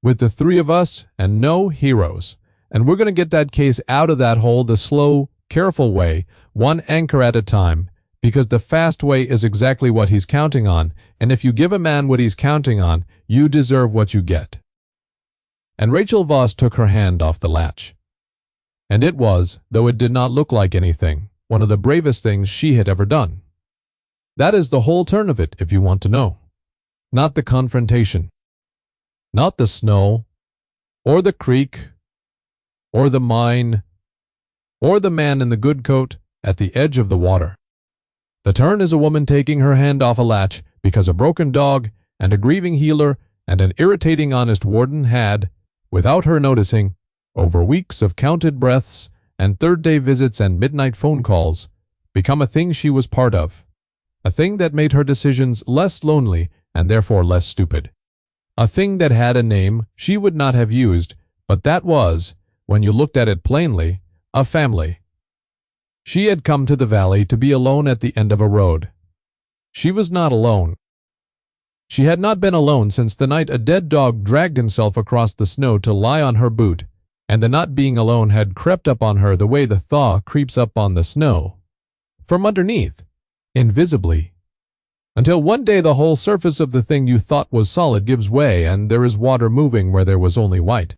with the 3 of us and no heroes. And we're going to get that case out of that hole the slow, careful way, one anchor at a time, because the fast way is exactly what he's counting on, and if you give a man what he's counting on, you deserve what you get." And Rachel Voss took her hand off the latch. And it was, though it did not look like anything, one of the bravest things she had ever done. That is the whole turn of it, if you want to know. Not the confrontation. Not the snow, or the creek, or the mine, or the man in the good coat at the edge of the water. The turn is a woman taking her hand off a latch because a broken dog and a grieving healer and an irritating honest warden had, without her noticing, over weeks of counted breaths and third-day visits and midnight phone calls, become a thing she was part of, a thing that made her decisions less lonely and therefore less stupid, a thing that had a name she would not have used, but that was, when you looked at it plainly, a family. She had come to the valley to be alone at the end of a road. She was not alone. She had not been alone since the night a dead dog dragged himself across the snow to lie on her boot, and the not being alone had crept up on her the way the thaw creeps up on the snow, from underneath, invisibly, until one day the whole surface of the thing you thought was solid gives way and there is water moving where there was only white.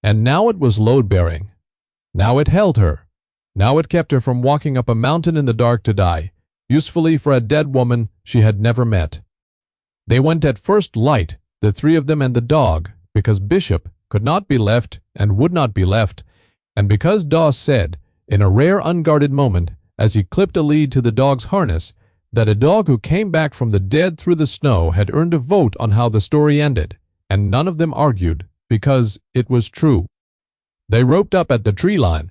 And now it was load-bearing. Now it held her. Now it kept her from walking up a mountain in the dark to die, usefully for a dead woman she had never met. They went at first light, the 3 of them and the dog, because Bishop could not be left and would not be left, and because Doss said, in a rare unguarded moment, as he clipped a lead to the dog's harness, that a dog who came back from the dead through the snow had earned a vote on how the story ended, and none of them argued, because it was true. They roped up at the tree line,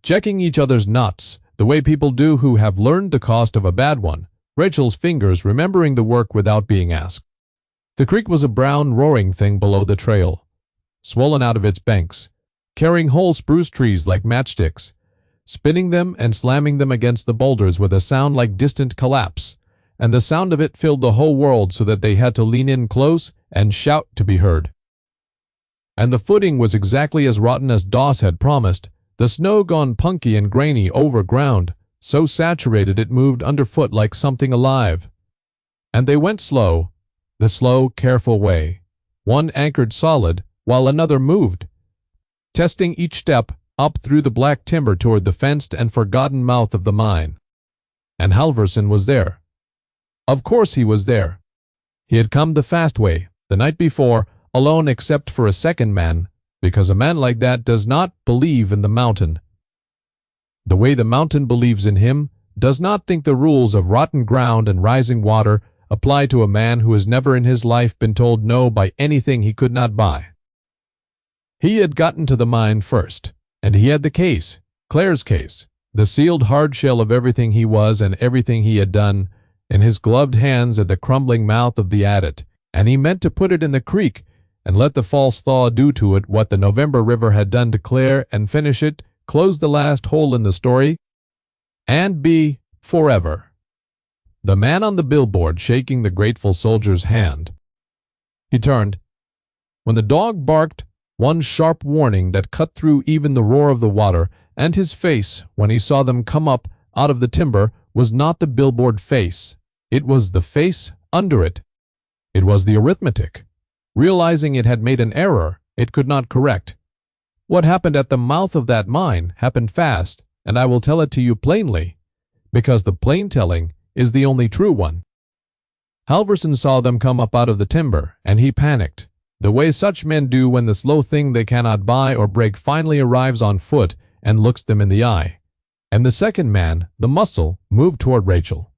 checking each other's knots, the way people do who have learned the cost of a bad one, Rachel's fingers remembering the work without being asked. The creek was a brown, roaring thing below the trail, swollen out of its banks, carrying whole spruce trees like matchsticks, spinning them and slamming them against the boulders with a sound like distant collapse, and the sound of it filled the whole world so that they had to lean in close and shout to be heard. And the footing was exactly as rotten as Doss had promised, the snow gone punky and grainy over ground, so saturated it moved underfoot like something alive. And they went slow, the slow, careful way, one anchored solid while another moved, testing each step up through the black timber toward the fenced and forgotten mouth of the mine. And Halvorson was there. Of course he was there. He had come the fast way, the night before, alone except for a second man, because a man like that does not believe in the mountain. The way the mountain believes in him, does not think the rules of rotten ground and rising water apply to a man who has never in his life been told no by anything he could not buy. He had gotten to the mine first, and he had the case, Claire's case, the sealed hard shell of everything he was and everything he had done, in his gloved hands at the crumbling mouth of the adit, and he meant to put it in the creek and let the false thaw do to it what the November River had done to Claire and finish it, close the last hole in the story, and be forever. The man on the billboard shaking the grateful soldier's hand. He turned. When the dog barked, one sharp warning that cut through even the roar of the water, and his face, when he saw them come up out of the timber, was not the billboard face. It was the face under it. It was the arithmetic. Realizing it had made an error, it could not correct. What happened at the mouth of that mine happened fast, and I will tell it to you plainly, because the plain telling is the only true one. Halvorson saw them come up out of the timber, and he panicked, the way such men do when the slow thing they cannot buy or break finally arrives on foot and looks them in the eye. And the second man, the muscle, moved toward Rachel,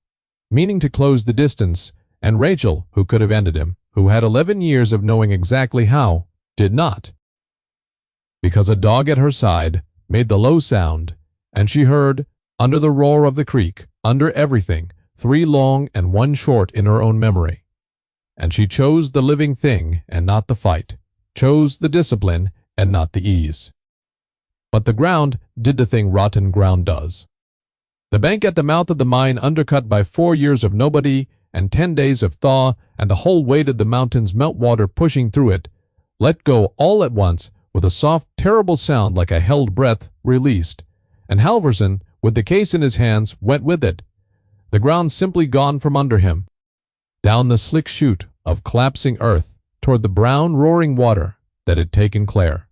meaning to close the distance, and Rachel, who could have ended him, who had 11 years of knowing exactly how, did not. Because a dog at her side made the low sound, and she heard, under the roar of the creek, under everything, 3 long and 1 short in her own memory. And she chose the living thing and not the fight, chose the discipline and not the ease. But the ground did the thing rotten ground does. The bank at the mouth of the mine, undercut by 4 years of nobody and 10 days of thaw, and the whole weight of the mountain's meltwater pushing through it, let go all at once with a soft, terrible sound like a held breath released, and Halvorson, with the case in his hands, went with it. The ground simply gone from under him, down the slick chute of collapsing earth toward the brown, roaring water that had taken Claire.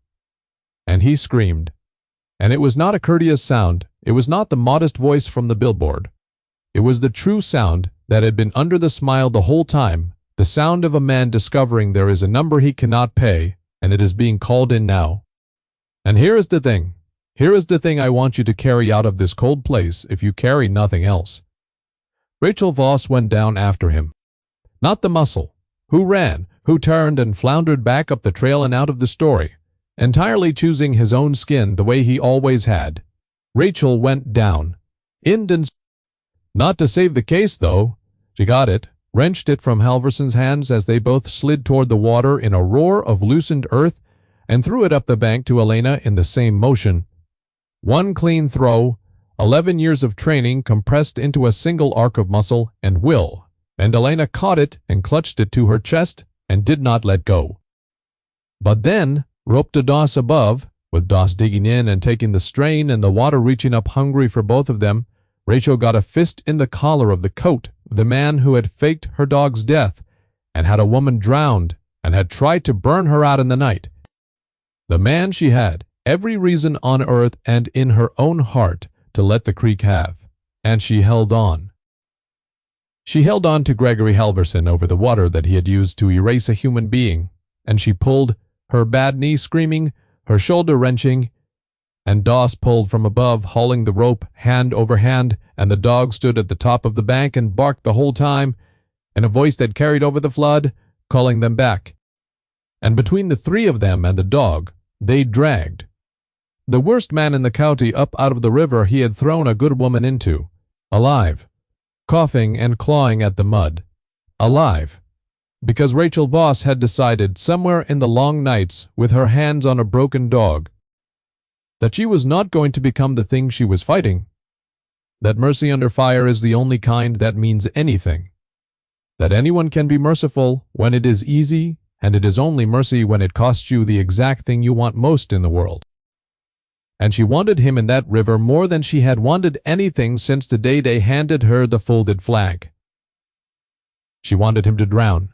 And he screamed. And it was not a courteous sound, it was not the modest voice from the billboard. It was the true sound that had been under the smile the whole time, the sound of a man discovering there is a number he cannot pay, and it is being called in now. And here is the thing I want you to carry out of this cold place if you carry nothing else. Rachel Voss went down after him. Not the muscle, who ran, who turned and floundered back up the trail and out of the story, entirely choosing his own skin the way he always had. Rachel went down. Not to save the case, though. She got it, wrenched it from Halvorson's hands as they both slid toward the water in a roar of loosened earth, and threw it up the bank to Elena in the same motion. One clean throw, 11 years of training compressed into a single arc of muscle and will, and Elena caught it and clutched it to her chest and did not let go. But then, roped to Doss above, with Doss digging in and taking the strain and the water reaching up hungry for both of them, Rachel got a fist in the collar of the coat of the man who had faked her dog's death and had a woman drowned and had tried to burn her out in the night. The man she had every reason on earth and in her own heart to let the creek have, and she held on. She held on to Gregory Halvorson over the water that he had used to erase a human being, and she pulled, her bad knee screaming, her shoulder wrenching, and Doss pulled from above, hauling the rope hand over hand, and the dog stood at the top of the bank and barked the whole time, in a voice that carried over the flood, calling them back. And between the 3 of them and the dog, they dragged the worst man in the county up out of the river he had thrown a good woman into, alive, coughing and clawing at the mud, alive, because Rachel Voss had decided somewhere in the long nights, with her hands on a broken dog, that she was not going to become the thing she was fighting, that mercy under fire is the only kind that means anything, that anyone can be merciful when it is easy, and it is only mercy when it costs you the exact thing you want most in the world. And she wanted him in that river more than she had wanted anything since the day they handed her the folded flag. She wanted him to drown.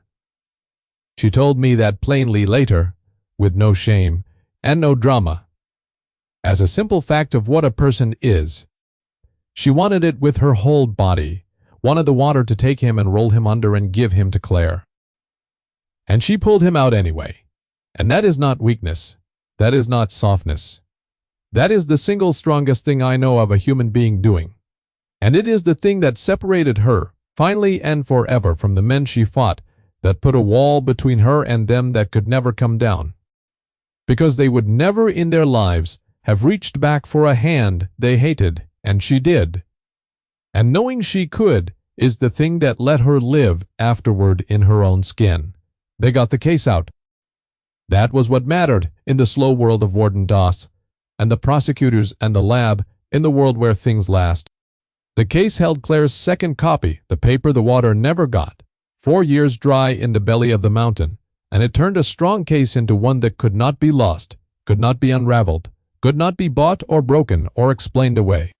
She told me that plainly later, with no shame and no drama, as a simple fact of what a person is. She wanted it with her whole body, wanted the water to take him and roll him under and give him to Claire. And she pulled him out anyway. And that is not weakness. That is not softness. That is the single strongest thing I know of a human being doing. And it is the thing that separated her, finally and forever, from the men she fought, that put a wall between her and them that could never come down. Because they would never in their lives have reached back for a hand they hated, and she did. And knowing she could is the thing that let her live afterward in her own skin. They got the case out. That was what mattered in the slow world of Warden Doss, and the prosecutors and the lab in the world where things last. The case held Claire's second copy, the paper the water never got, 4 years dry in the belly of the mountain, and it turned a strong case into one that could not be lost, could not be unraveled, could not be bought or broken or explained away.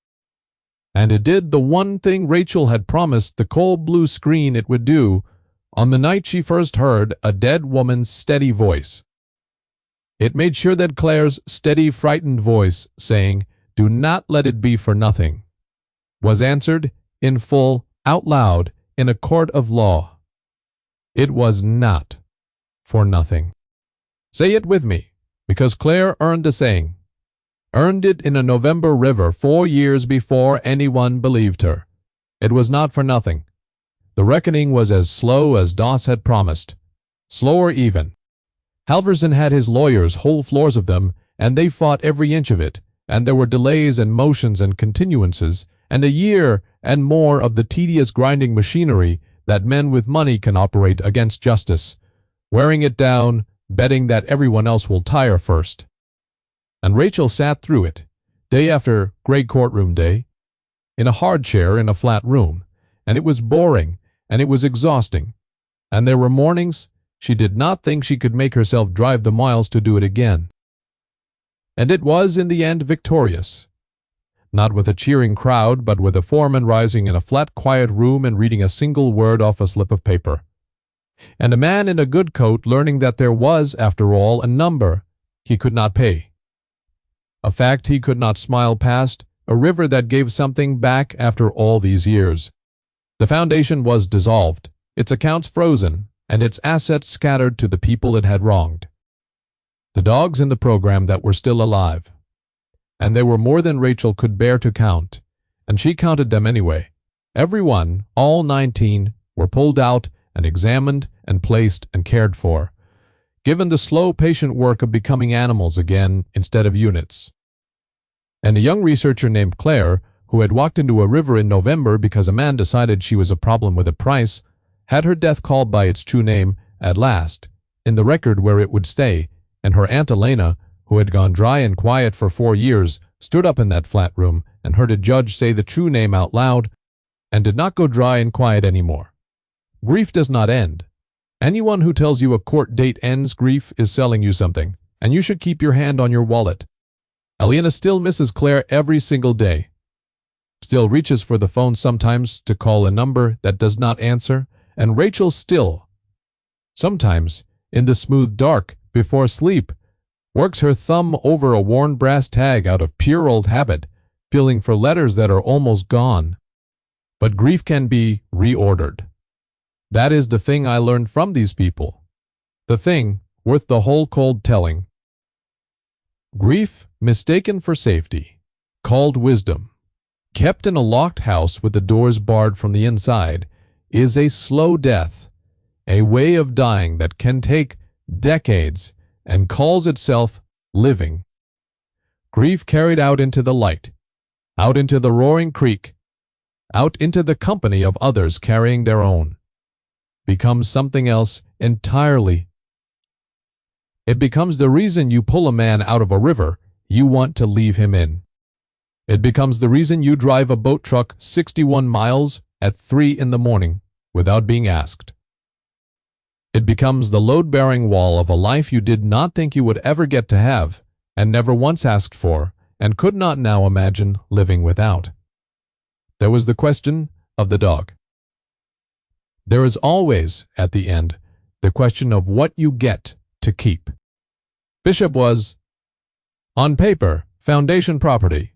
And it did the one thing Rachel had promised the cold blue screen it would do on the night she first heard a dead woman's steady voice. It made sure that Claire's steady, frightened voice, saying, "Do not let it be for nothing," was answered in full, out loud, in a court of law. It was not for nothing. Say it with me, because Claire earned the saying. Earned it in a November river 4 years before anyone believed her. It was not for nothing. The reckoning was as slow as Doss had promised. Slower even. Halverson had his lawyers, whole floors of them, and they fought every inch of it, and there were delays and motions and continuances, and a year and more of the tedious grinding machinery that men with money can operate against justice, wearing it down, betting that everyone else will tire first. And Rachel sat through it, day after great courtroom day, in a hard chair in a flat room, and it was boring, and it was exhausting, and there were mornings she did not think she could make herself drive the miles to do it again. And it was in the end victorious. Not with a cheering crowd, but with a foreman rising in a flat, quiet room and reading a single word off a slip of paper. And a man in a good coat learning that there was, after all, a number he could not pay. A fact he could not smile past, a river that gave something back after all these years. The foundation was dissolved, its accounts frozen, and its assets scattered to the people it had wronged. The dogs in the program that were still alive. And there were more than Rachel could bear to count, and she counted them anyway. Every one, all 19, were pulled out and examined and placed and cared for, given the slow, patient work of becoming animals again instead of units. And a young researcher named Claire, who had walked into a river in November because a man decided she was a problem with a price, had her death called by its true name at last, in the record where it would stay, and her Aunt Elena, who had gone dry and quiet for 4 years, stood up in that flat room and heard a judge say the true name out loud, and did not go dry and quiet any more. Grief does not end. Anyone who tells you a court date ends grief is selling you something, and you should keep your hand on your wallet. Elena still misses Claire every single day. Still reaches for the phone sometimes to call a number that does not answer, and Rachel still, sometimes, in the smooth dark, before sleep, works her thumb over a worn brass tag out of pure old habit, feeling for letters that are almost gone. But grief can be reordered. That is the thing I learned from these people. The thing worth the whole cold telling. Grief mistaken for safety, called wisdom, kept in a locked house with the doors barred from the inside, is a slow death, a way of dying that can take decades and calls itself living. Grief carried out into the light, out into the roaring creek, out into the company of others carrying their own, becomes something else entirely. It becomes the reason you pull a man out of a river you want to leave him in. It becomes the reason you drive a boat truck 61 miles at 3 in the morning without being asked. It becomes the load-bearing wall of a life you did not think you would ever get to have, and never once asked for, and could not now imagine living without. There was the question of the dog. There is always, at the end, the question of what you get to keep. Bishop was, on paper, foundation property,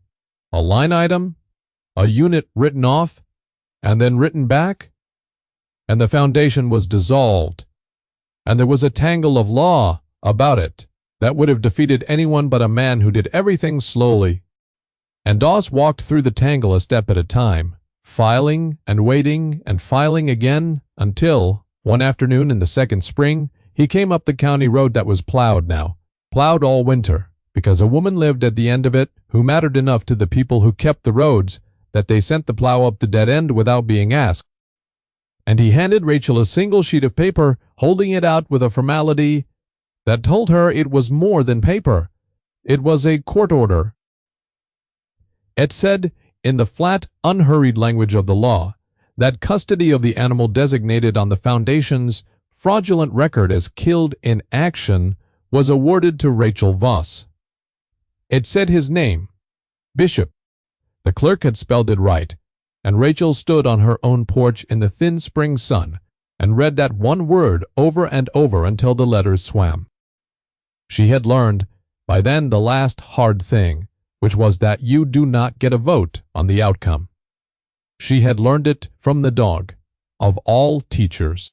a line item, a unit written off, and then written back, and the foundation was dissolved, and there was a tangle of law about it that would have defeated anyone but a man who did everything slowly. And Doss walked through the tangle a step at a time, filing and waiting and filing again until, one afternoon in the second spring, he came up the county road that was plowed now, plowed all winter, because a woman lived at the end of it who mattered enough to the people who kept the roads that they sent the plow up the dead end without being asked. And he handed Rachel a single sheet of paper, holding it out with a formality that told her it was more than paper. It was a court order. It said, in the flat, unhurried language of the law, that custody of the animal designated on the Foundation's fraudulent record as killed in action was awarded to Rachel Voss. It said his name, Bishop. The clerk had spelled it right, and Rachel stood on her own porch in the thin spring sun and read that one word over and over until the letters swam. She had learned, by then, the last hard thing, which was that you do not get a vote on the outcome. She had learned it from the dog, of all teachers.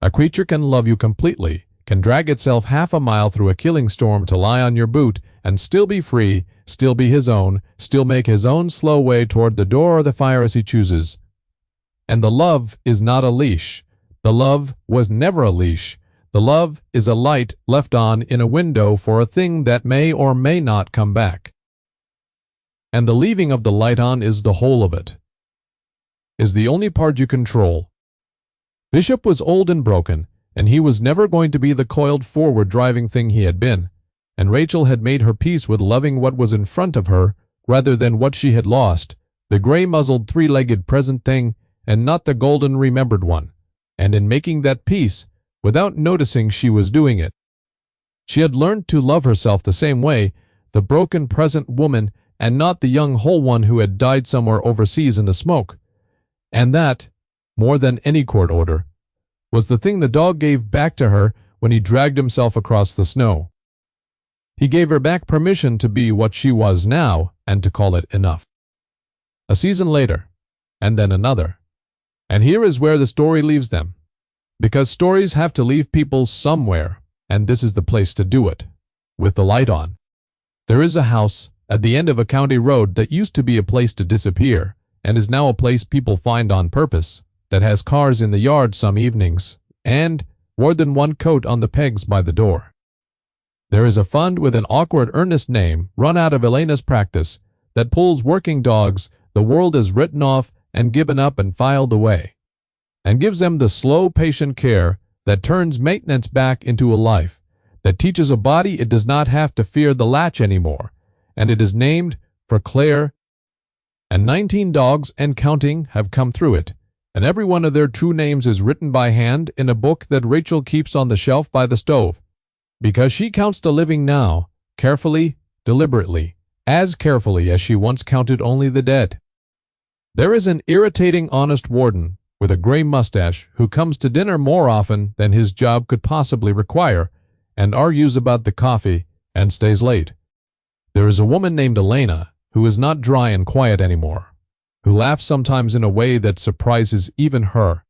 A creature can love you completely, can drag itself half a mile through a killing storm to lie on your boot and still be free, still be his own, still make his own slow way toward the door or the fire as he chooses. And the love is not a leash. The love was never a leash. The love is a light left on in a window for a thing that may or may not come back. And the leaving of the light on is the whole of it, is the only part you control. Bishop was old and broken, and he was never going to be the coiled forward driving thing he had been, and Rachel had made her peace with loving what was in front of her rather than what she had lost, the gray-muzzled three-legged present thing and not the golden remembered one, and in making that peace, without noticing she was doing it, she had learned to love herself the same way, the broken present woman and not the young whole one who had died somewhere overseas in the smoke. And that, more than any court order, was the thing the dog gave back to her when he dragged himself across the snow. He gave her back permission to be what she was now and to call it enough. A season later, and then another. And here is where the story leaves them. Because stories have to leave people somewhere, and this is the place to do it, with the light on. There is a house at the end of a county road that used to be a place to disappear, and is now a place people find on purpose, that has cars in the yard some evenings, and more than one coat on the pegs by the door. There is a fund with an awkward earnest name run out of Elena's practice that pulls working dogs the world has written off and given up and filed away, and gives them the slow, patient care that turns maintenance back into a life, that teaches a body it does not have to fear the latch anymore, and it is named for Claire, and 19 dogs and counting have come through it, and every one of their true names is written by hand in a book that Rachel keeps on the shelf by the stove, because she counts the living now, carefully, deliberately, as carefully as she once counted only the dead. There is an irritating honest warden with a gray mustache who comes to dinner more often than his job could possibly require, and argues about the coffee, and stays late. There is a woman named Elena who is not dry and quiet anymore, who laughs sometimes in a way that surprises even her.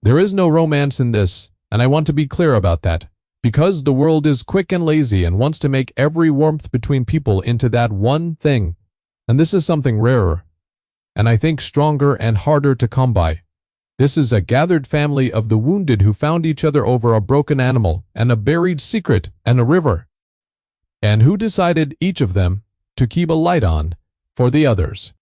There is no romance in this, and I want to be clear about that, because the world is quick and lazy and wants to make every warmth between people into that one thing, and this is something rarer, and I think stronger and harder to come by. This is a gathered family of the wounded who found each other over a broken animal and a buried secret and a river, and who decided, each of them, to keep a light on for the others.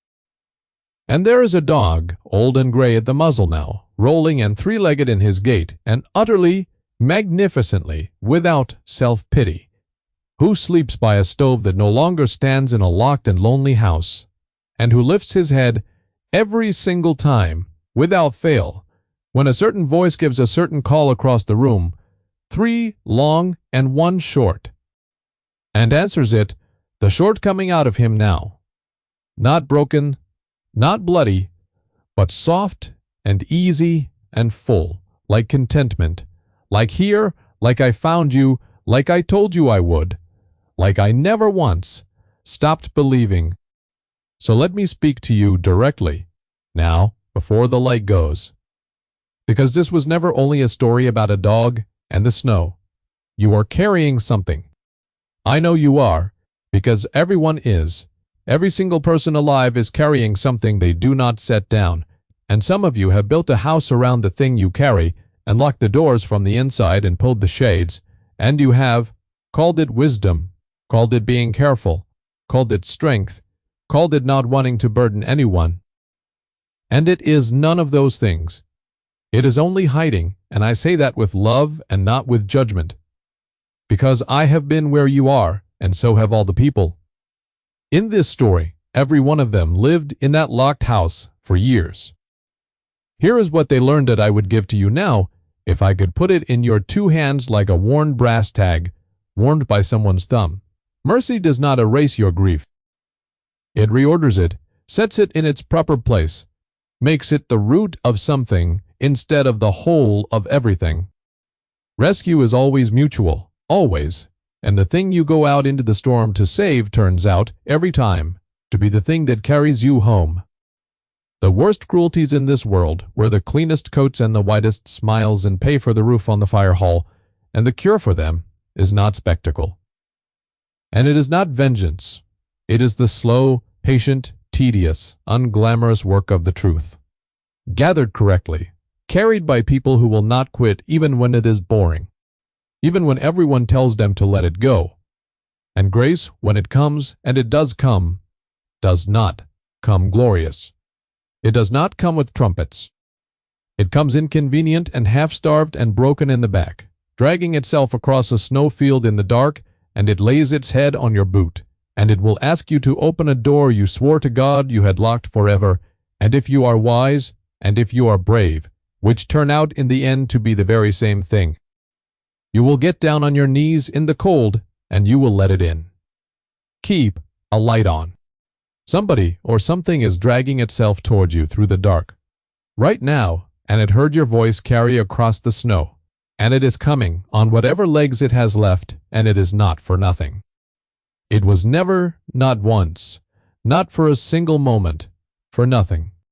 And there is a dog, old and gray at the muzzle now, rolling and three-legged in his gait, and utterly, magnificently, without self-pity, who sleeps by a stove that no longer stands in a locked and lonely house, and who lifts his head every single time, without fail, when a certain voice gives a certain call across the room, 3 long and 1 short, and answers it, the short coming out of him now, not broken, not bloody, but soft and easy and full, like contentment, like here, like I found you, like I told you I would, like I never once stopped believing, So let me speak to you directly, now, before the light goes. Because this was never only a story about a dog and the snow. You are carrying something. I know you are, because everyone is. Every single person alive is carrying something they do not set down, and some of you have built a house around the thing you carry, and locked the doors from the inside and pulled the shades, and you have called it wisdom, called it being careful, called it strength, called it not wanting to burden anyone. And it is none of those things. It is only hiding, and I say that with love and not with judgment. Because I have been where you are, and so have all the people. In this story, every one of them lived in that locked house for years. Here is what they learned that I would give to you now, if I could put it in your two hands like a worn brass tag, worn by someone's thumb. Mercy does not erase your grief. It reorders it, sets it in its proper place, makes it the root of something instead of the whole of everything. Rescue is always mutual, always, and the thing you go out into the storm to save turns out, every time, to be the thing that carries you home. The worst cruelties in this world wear the cleanest coats and the whitest smiles and pay for the roof on the fire hall, and the cure for them is not spectacle. And it is not vengeance. It is the slow, patient, tedious, unglamorous work of the truth. Gathered correctly, carried by people who will not quit even when it is boring, even when everyone tells them to let it go. And grace, when it comes, and it does not come glorious. It does not come with trumpets. It comes inconvenient and half-starved and broken in the back, dragging itself across a snowfield in the dark, and it lays its head on your boot, and it will ask you to open a door you swore to God you had locked forever, and if you are wise, and if you are brave, which turn out in the end to be the very same thing, you will get down on your knees in the cold, and you will let it in. Keep a light on. Somebody or something is dragging itself toward you through the dark, right now, and it heard your voice carry across the snow, and it is coming on whatever legs it has left, and it is not for nothing. It was never, not once, not for a single moment, for nothing.